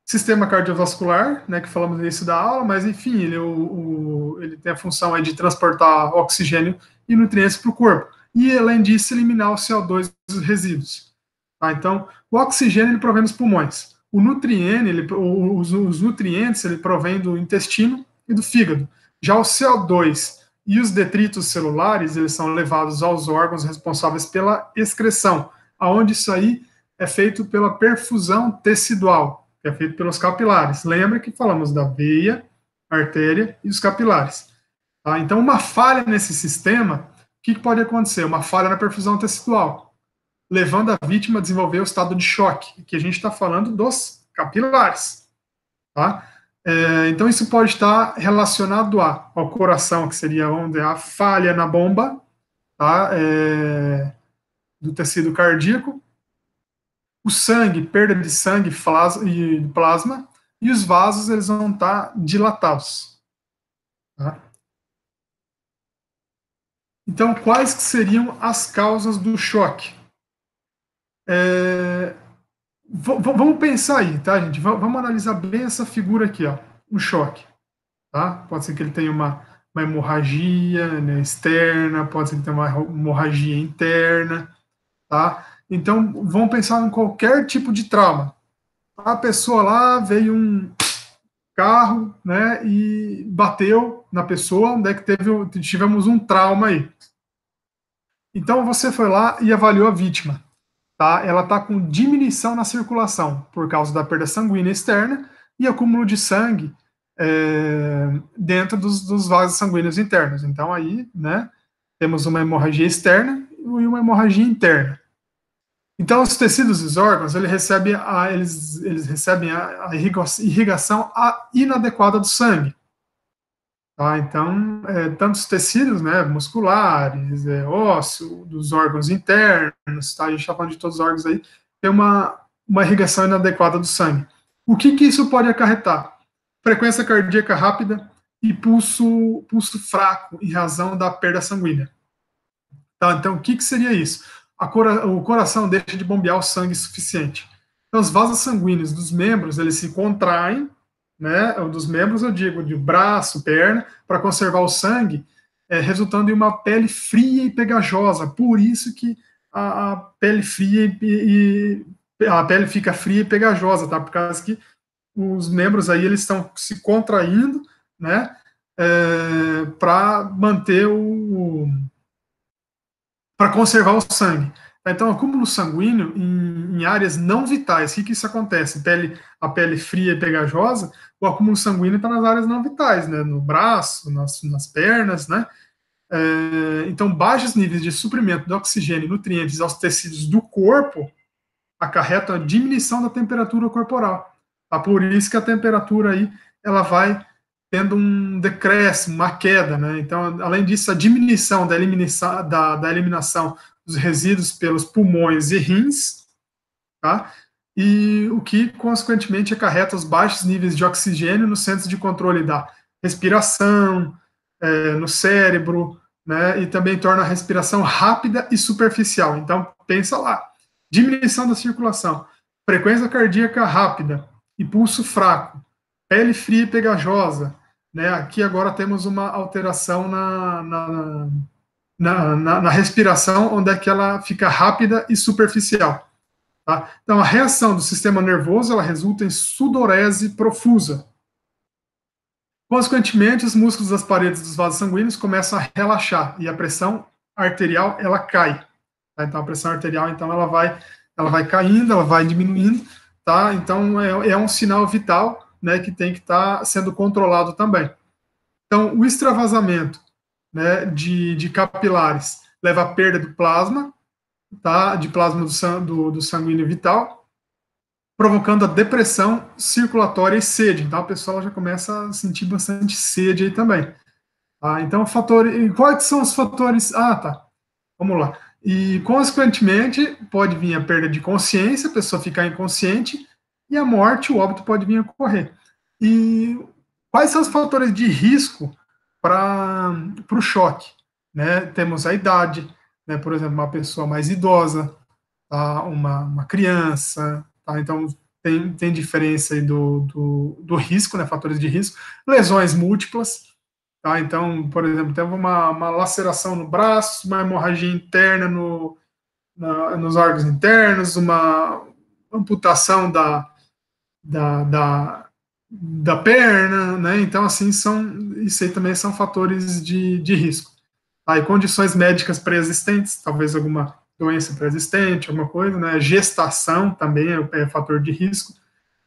A: Sistema cardiovascular, né, que falamos no início da aula, mas enfim, ele tem a função aí de transportar oxigênio e nutrientes para o corpo. E, além disso, eliminar o CO2 dos resíduos. Tá? Então, o oxigênio ele provém dos pulmões. O nutriente, os nutrientes, ele provém do intestino e do fígado. Já o CO2 e os detritos celulares, eles são levados aos órgãos responsáveis pela excreção, aonde isso aí é feito pela perfusão tecidual, que é feito pelos capilares. Lembra que falamos da veia, artéria e os capilares. Tá? Então, uma falha nesse sistema, o que pode acontecer? Uma falha na perfusão tecidual, levando a vítima a desenvolver o estado de choque, que a gente está falando dos capilares. Tá? Então, isso pode estar relacionado ao coração, que seria onde a falha na bomba, tá? Do tecido cardíaco, o sangue, perda de sangue e plasma, e os vasos eles vão estar dilatados. Tá? Então, quais que seriam as causas do choque? Vamos pensar aí, tá, gente? Vamos analisar bem essa figura aqui, ó, o choque. Tá? Pode ser que ele tenha uma hemorragia, né, externa, pode ser que tenha uma hemorragia interna, tá? Então, vamos pensar em qualquer tipo de trauma. A pessoa lá veio um carro, né, e bateu na pessoa, onde é que tivemos um trauma aí. Então, você foi lá e avaliou a vítima. Tá? Ela está com diminuição na circulação por causa da perda sanguínea externa e acúmulo de sangue dentro dos vasos sanguíneos internos. Então, aí, né, temos uma hemorragia externa e uma hemorragia interna. Então, os tecidos e os órgãos, eles recebem a irrigação inadequada do sangue. Tá? Então, tanto os tecidos, né, musculares, ósseo, dos órgãos internos, tá? A gente está falando de todos os órgãos aí, tem uma irrigação inadequada do sangue. O que isso pode acarretar? Frequência cardíaca rápida e pulso fraco em razão da perda sanguínea. Tá? Então, o que seria isso? O coração deixa de bombear o sangue suficiente. Então, os vasos sanguíneos dos membros, eles se contraem, né, dos membros, eu digo, de braço, perna, para conservar o sangue, resultando em uma pele fria e pegajosa. Por isso que a pele fria a pele fica fria e pegajosa, tá? Por causa que os membros aí eles estão se contraindo, né, para manter para conservar o sangue. Então, acúmulo sanguíneo em áreas não vitais. O que isso acontece? A pele fria e pegajosa, o acúmulo sanguíneo está nas áreas não vitais, né? No braço, nas pernas, né? Então, baixos níveis de suprimento de oxigênio e nutrientes aos tecidos do corpo acarretam a diminuição da temperatura corporal. Tá? Por isso que a temperatura aí, ela vai tendo um decréscimo, uma queda, né? Então, além disso, a diminuição da eliminação dos resíduos pelos pulmões e rins, tá? E o que, consequentemente, acarreta os baixos níveis de oxigênio nos centros de controle da respiração, no cérebro, né? E também torna a respiração rápida e superficial. Então, pensa lá, diminuição da circulação, frequência cardíaca rápida e pulso fraco, pele fria e pegajosa, né? Aqui agora temos uma alteração na respiração, onde é que ela fica rápida e superficial. Tá? Então, a reação do sistema nervoso, ela resulta em sudorese profusa. Consequentemente, os músculos das paredes dos vasos sanguíneos começam a relaxar e a pressão arterial, ela cai. Tá? Então, a pressão arterial, então, ela vai caindo, ela vai diminuindo, tá? Então, é um sinal vital, né, que tem que estar sendo controlado também. Então, o extravasamento, né, de capilares leva à perda do plasma, tá, de plasma do sanguíneo vital, provocando a depressão circulatória e sede. Então, a pessoa já começa a sentir bastante sede aí também. Tá? Então, quais são os fatores? Ah, tá. Vamos lá. E, consequentemente, pode vir a perda de consciência, a pessoa ficar inconsciente, e a morte, o óbito pode vir a ocorrer. E quais são os fatores de risco para o choque? Né? Temos a idade, né? Por exemplo, uma pessoa mais idosa, tá? Uma criança, tá? Então tem diferença aí do risco, né? Fatores de risco, lesões múltiplas, tá? Então, por exemplo, teve uma laceração no braço, uma hemorragia interna nos órgãos internos, uma amputação da perna, né? Então, assim, isso aí também são fatores de risco. Aí, condições médicas pré-existentes, talvez alguma doença pré-existente, alguma coisa, né? Gestação também é fator de risco.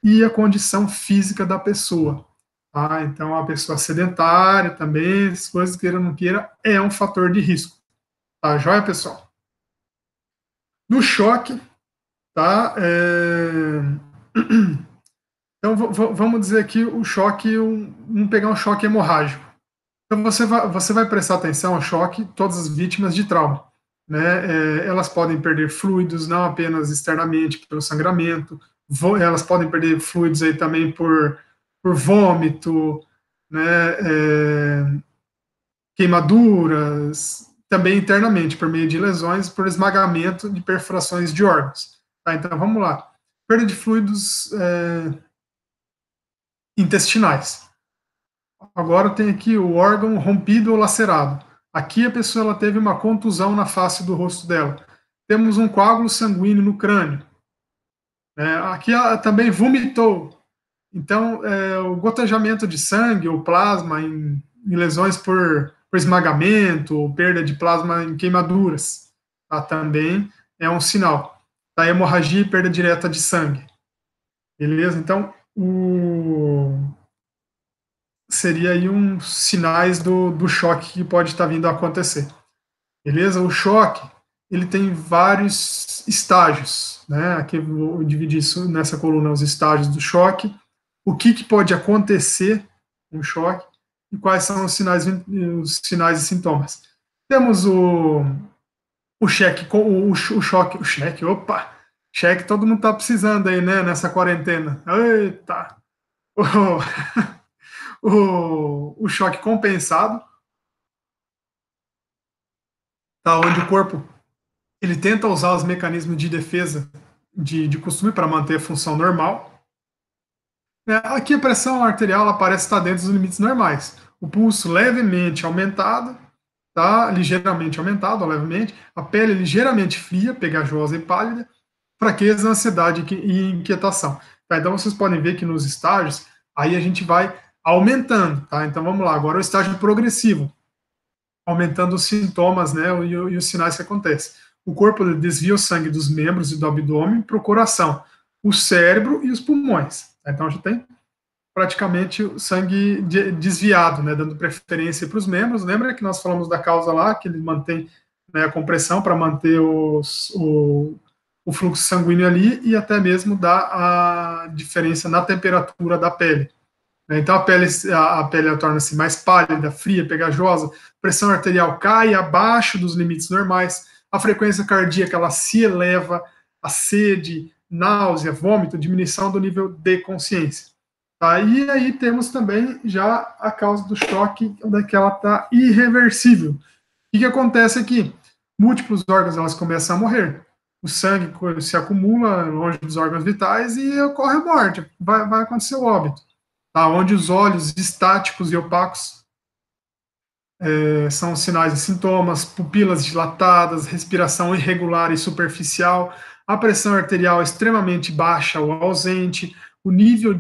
A: E a condição física da pessoa. Tá? Então, a pessoa sedentária também, as coisas queira ou não queira, é um fator de risco. Tá, joia, pessoal? No choque, tá? Então, vamos dizer aqui o choque, vamos pegar um choque hemorrágico. Então, você vai prestar atenção ao choque, todas as vítimas de trauma. Né? Elas podem perder fluidos, não apenas externamente, pelo sangramento, elas podem perder fluidos aí também por vômito, né? Queimaduras, também internamente, por meio de lesões, por esmagamento de perfurações de órgãos. Tá? Então, vamos lá. Perda de fluidos intestinais. Agora tem aqui o órgão rompido ou lacerado. Aqui a pessoa ela teve uma contusão na face do rosto dela. Temos um coágulo sanguíneo no crânio. Aqui ela também vomitou. Então, o gotejamento de sangue ou plasma em lesões por esmagamento ou perda de plasma em queimaduras, tá? Também é um sinal. Tá? Hemorragia e perda direta de sangue. Beleza? Então, seria aí sinais do choque que pode estar vindo a acontecer. Beleza? O choque, ele tem vários estágios, né? Aqui eu vou dividir isso nessa coluna, os estágios do choque, o que pode acontecer com o choque e quais são os sinais e sintomas. Temos o cheque, o choque, cheque todo mundo está precisando aí, né, nessa quarentena. Eita! O choque compensado, tá, onde o corpo ele tenta usar os mecanismos de defesa de costume para manter a função normal. Aqui a pressão arterial ela parece estar dentro dos limites normais. O pulso levemente aumentado, tá? Ligeiramente aumentado, levemente. A pele ligeiramente fria, pegajosa e pálida. Fraqueza, ansiedade e inquietação. Tá? Então vocês podem ver que nos estágios, aí a gente vai aumentando, tá? Então vamos lá, agora o estágio progressivo, aumentando os sintomas, né, e os sinais que acontecem. O corpo desvia o sangue dos membros e do abdômen para o coração, o cérebro e os pulmões. Tá? Então já tem praticamente o sangue desviado, né, dando preferência para os membros. Lembra que nós falamos da causa lá, que ele mantém, né, a compressão para manter o fluxo sanguíneo ali e até mesmo dá a diferença na temperatura da pele. Então a pele torna-se mais pálida, fria, pegajosa, pressão arterial cai abaixo dos limites normais, a frequência cardíaca ela se eleva, a sede, náusea, vômito, diminuição do nível de consciência. Tá? E aí temos também já a causa do choque, onde ela está irreversível. O que acontece aqui? Múltiplos órgãos elas começam a morrer. O sangue se acumula longe dos órgãos vitais e ocorre a morte, vai acontecer o óbito. Tá? Onde os olhos estáticos e opacos são sinais e sintomas, pupilas dilatadas, respiração irregular e superficial, a pressão arterial extremamente baixa ou ausente, o nível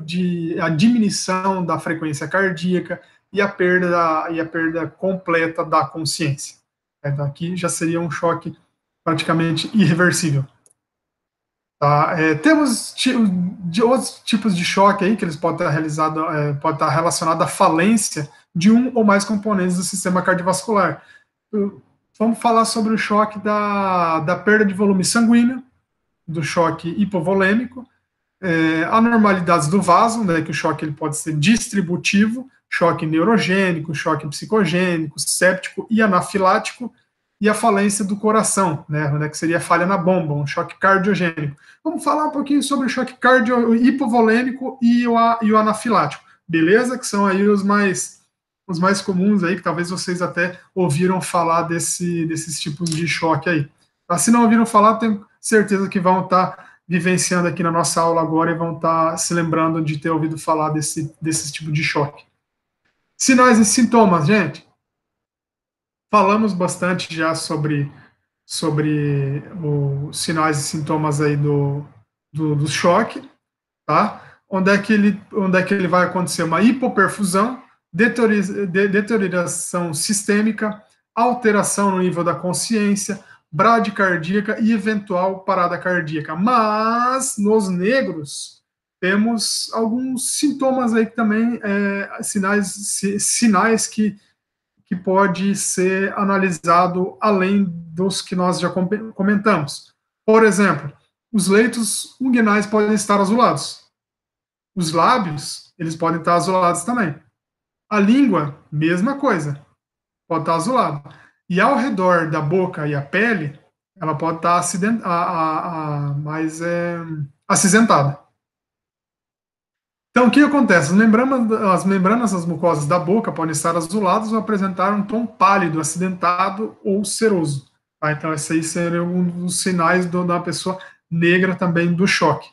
A: a diminuição da frequência cardíaca e a perda completa da consciência. Então, aqui já seria um choque praticamente irreversível. Tá? Temos de outros tipos de choque aí que eles podem estar pode estar relacionado à falência de um ou mais componentes do sistema cardiovascular. Vamos falar sobre o choque da perda de volume sanguíneo, do choque hipovolêmico, anormalidades do vaso, né, que o choque ele pode ser distributivo, choque neurogênico, choque psicogênico, séptico e anafilático, e a falência do coração, né, que seria a falha na bomba, um choque cardiogênico. Vamos falar um pouquinho sobre o choque hipovolêmico e o anafilático, beleza? Que são aí os mais comuns aí, que talvez vocês até ouviram falar desses tipos de choque aí. Mas se não ouviram falar, tenho certeza que vão estar vivenciando aqui na nossa aula agora e vão estar se lembrando de ter ouvido falar desse tipo de choque. Sinais e sintomas, gente. Falamos bastante já sobre os sinais e sintomas aí do choque, tá? Onde é que ele vai acontecer? Uma hipoperfusão, deterioração sistêmica, alteração no nível da consciência, bradicardíaca e eventual parada cardíaca. Mas, nos negros, temos alguns sintomas aí que também, sinais que pode ser analisado além dos que nós já comentamos. Por exemplo, os leitos unguinais podem estar azulados. Os lábios, eles podem estar azulados também. A língua, mesma coisa, pode estar azulada. E ao redor da boca e a pele, ela pode estar mais acinzentada. Então, o que acontece? As membranas das mucosas da boca podem estar azuladas ou apresentar um tom pálido, acidentado ou ceroso. Tá? Então, esse aí seria um dos sinais da pessoa negra também do choque.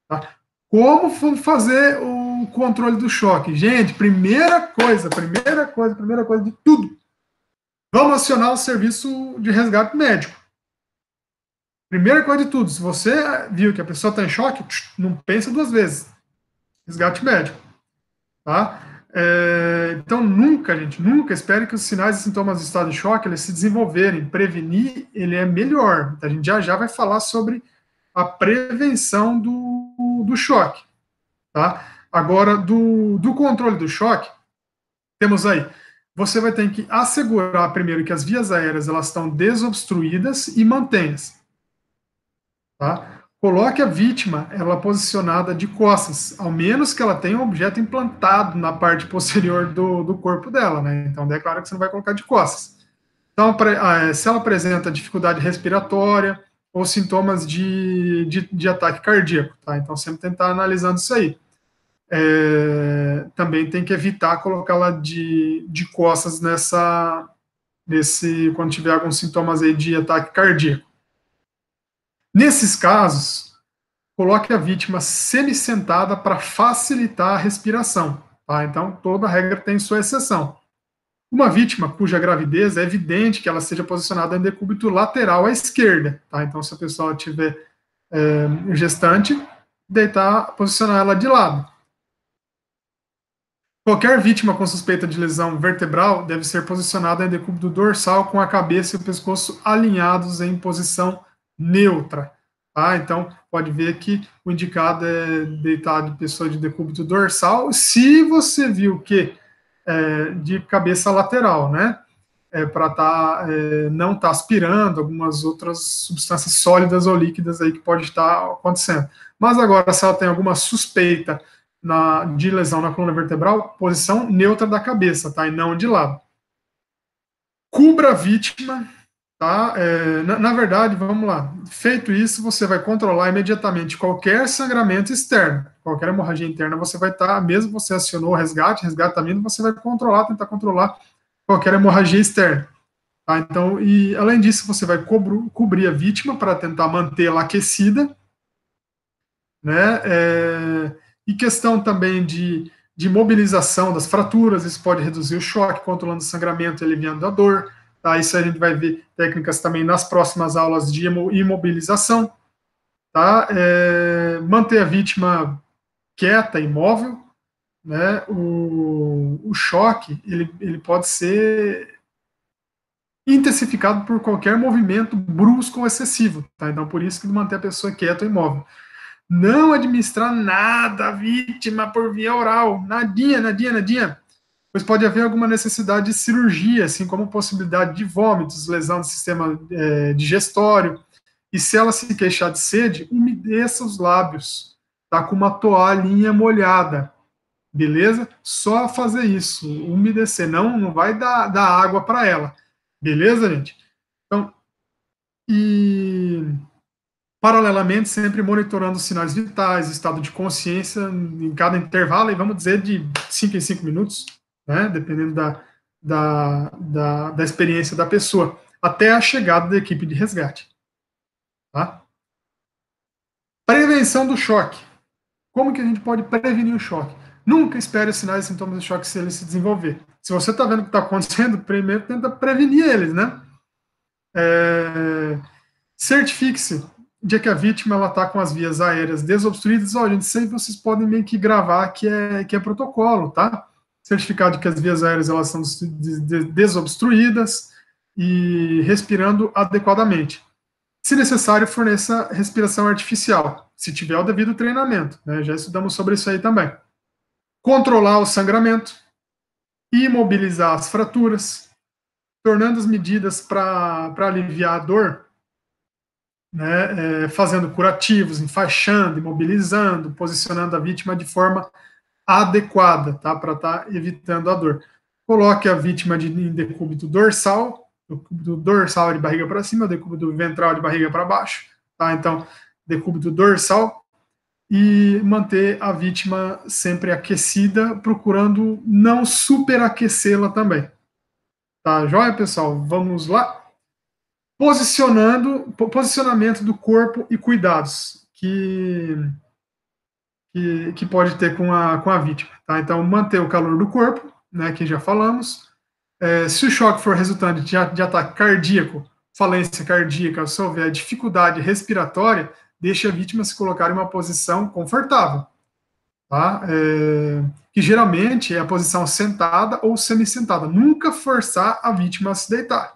A: Tá? Como fazer o controle do choque? Gente, primeira coisa de tudo, vamos acionar o serviço de resgate médico. Primeira coisa de tudo, se você viu que a pessoa está em choque, não pensa duas vezes. Resgate médico, tá? Então, nunca espere que os sinais e sintomas do estado de choque eles se desenvolverem. Prevenir, ele é melhor. A gente já vai falar sobre a prevenção do choque, tá? Agora, do controle do choque, temos aí, você vai ter que assegurar primeiro que as vias aéreas elas estão desobstruídas e mantenha-se, tá? Coloque a vítima, ela posicionada de costas, ao menos que ela tenha um objeto implantado na parte posterior do corpo dela, né? Então, é claro que você não vai colocar de costas. Então, se ela apresenta dificuldade respiratória ou sintomas de ataque cardíaco, tá? Então, sempre tentar analisando isso aí. Também tem que evitar colocá-la de costas quando tiver alguns sintomas aí de ataque cardíaco. Nesses casos, coloque a vítima semi-sentada para facilitar a respiração. Tá? Então, toda regra tem sua exceção. Uma vítima cuja gravidez é evidente que ela seja posicionada em decúbito lateral à esquerda. Tá? Então, se a pessoa estiver gestante, posicionar ela de lado. Qualquer vítima com suspeita de lesão vertebral deve ser posicionada em decúbito dorsal com a cabeça e o pescoço alinhados em posição neutra. Tá? Então, pode ver que o indicado é deitar de pessoa de decúbito dorsal, se você viu que de cabeça lateral, né? Para não estar aspirando algumas outras substâncias sólidas ou líquidas aí que pode estar acontecendo. Mas agora, se ela tem alguma suspeita de lesão na coluna vertebral, posição neutra da cabeça, tá? E não de lado. Cubra a vítima, tá? Na verdade, vamos lá. Feito isso, você vai controlar imediatamente qualquer sangramento externo, qualquer hemorragia interna, você vai estar, mesmo você acionou o resgate está vindo, você vai tentar controlar qualquer hemorragia externa. Tá? Então, e além disso, você vai cobrir a vítima para tentar mantê-la aquecida, né? E questão também de mobilização das fraturas, isso pode reduzir o choque, controlando o sangramento e aliviando a dor. Tá? Isso a gente vai ver técnicas também nas próximas aulas de imobilização. Tá? Manter a vítima quieta, imóvel. Né? O choque ele pode ser intensificado por qualquer movimento brusco ou excessivo. Tá? Então, por isso que manter a pessoa quieta ou imóvel. Não administrar nada à vítima por via oral, nadinha, pois pode haver alguma necessidade de cirurgia, assim como possibilidade de vômitos, lesão do sistema digestório, e se ela se queixar de sede, umedeça os lábios, tá, com uma toalhinha molhada, beleza? Só fazer isso, umedecer, não vai dar água para ela, beleza, gente? Então, e paralelamente, sempre monitorando os sinais vitais, estado de consciência em cada intervalo, e vamos dizer de 5 em 5 minutos, né, dependendo da experiência da pessoa, até a chegada da equipe de resgate. Tá? Prevenção do choque. Como que a gente pode prevenir o choque? Nunca espere os sinais e sintomas do choque se ele se desenvolver. Se você está vendo o que está acontecendo, primeiro tenta prevenir eles, né? Certifique-se de que a vítima ela está com as vias aéreas desobstruídas. Ó, gente, sempre vocês podem meio que gravar que é protocolo, tá? Certificado de que as vias aéreas elas são desobstruídas e respirando adequadamente. Se necessário, forneça respiração artificial, se tiver o devido treinamento, né? Já estudamos sobre isso aí também. Controlar o sangramento, imobilizar as fraturas, tornando as medidas para aliviar a dor, né, fazendo curativos, enfaixando, imobilizando, posicionando a vítima de forma adequada, tá, para estar evitando a dor. Coloque a vítima em decúbito dorsal, decúbito dorsal de barriga para cima, decúbito ventral de barriga para baixo, tá? Então, decúbito dorsal e manter a vítima sempre aquecida, procurando não superaquecê-la também. Tá, joia, pessoal? Vamos lá? Posicionamento do corpo e cuidados que pode ter com a vítima. Tá? Então, manter o calor do corpo, né, que já falamos. Se o choque for resultante de ataque cardíaco, falência cardíaca, se houver dificuldade respiratória, deixe a vítima se colocar em uma posição confortável. Tá? Que geralmente é a posição sentada ou semi-sentada. Nunca forçar a vítima a se deitar.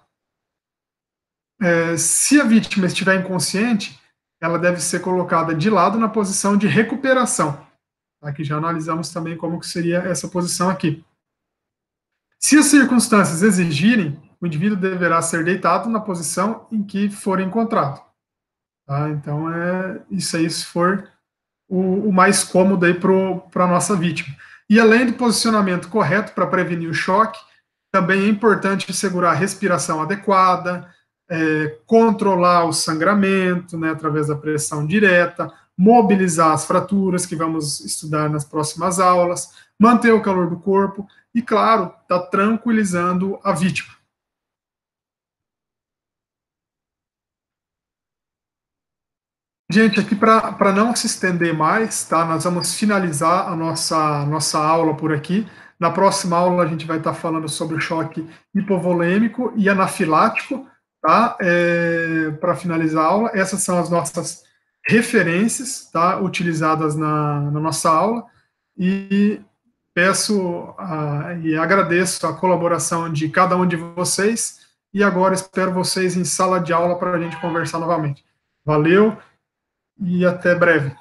A: Se a vítima estiver inconsciente, ela deve ser colocada de lado na posição de recuperação. Aqui já analisamos também como que seria essa posição aqui. Se as circunstâncias exigirem, o indivíduo deverá ser deitado na posição em que for encontrado. Tá? Então, isso aí se for o mais cômodo aí para a nossa vítima. E além do posicionamento correto para prevenir o choque, também é importante assegurar a respiração adequada, controlar o sangramento, né, através da pressão direta, mobilizar as fraturas, que vamos estudar nas próximas aulas, manter o calor do corpo e, claro, tá tranquilizando a vítima. Gente, aqui para não se estender mais, tá? Nós vamos finalizar a nossa aula por aqui. Na próxima aula a gente vai estar falando sobre o choque hipovolêmico e anafilático, tá? Para finalizar a aula, essas são as nossas referências, tá? Utilizadas na nossa aula e peço e agradeço a colaboração de cada um de vocês e agora espero vocês em sala de aula para a gente conversar novamente. Valeu! e até breve.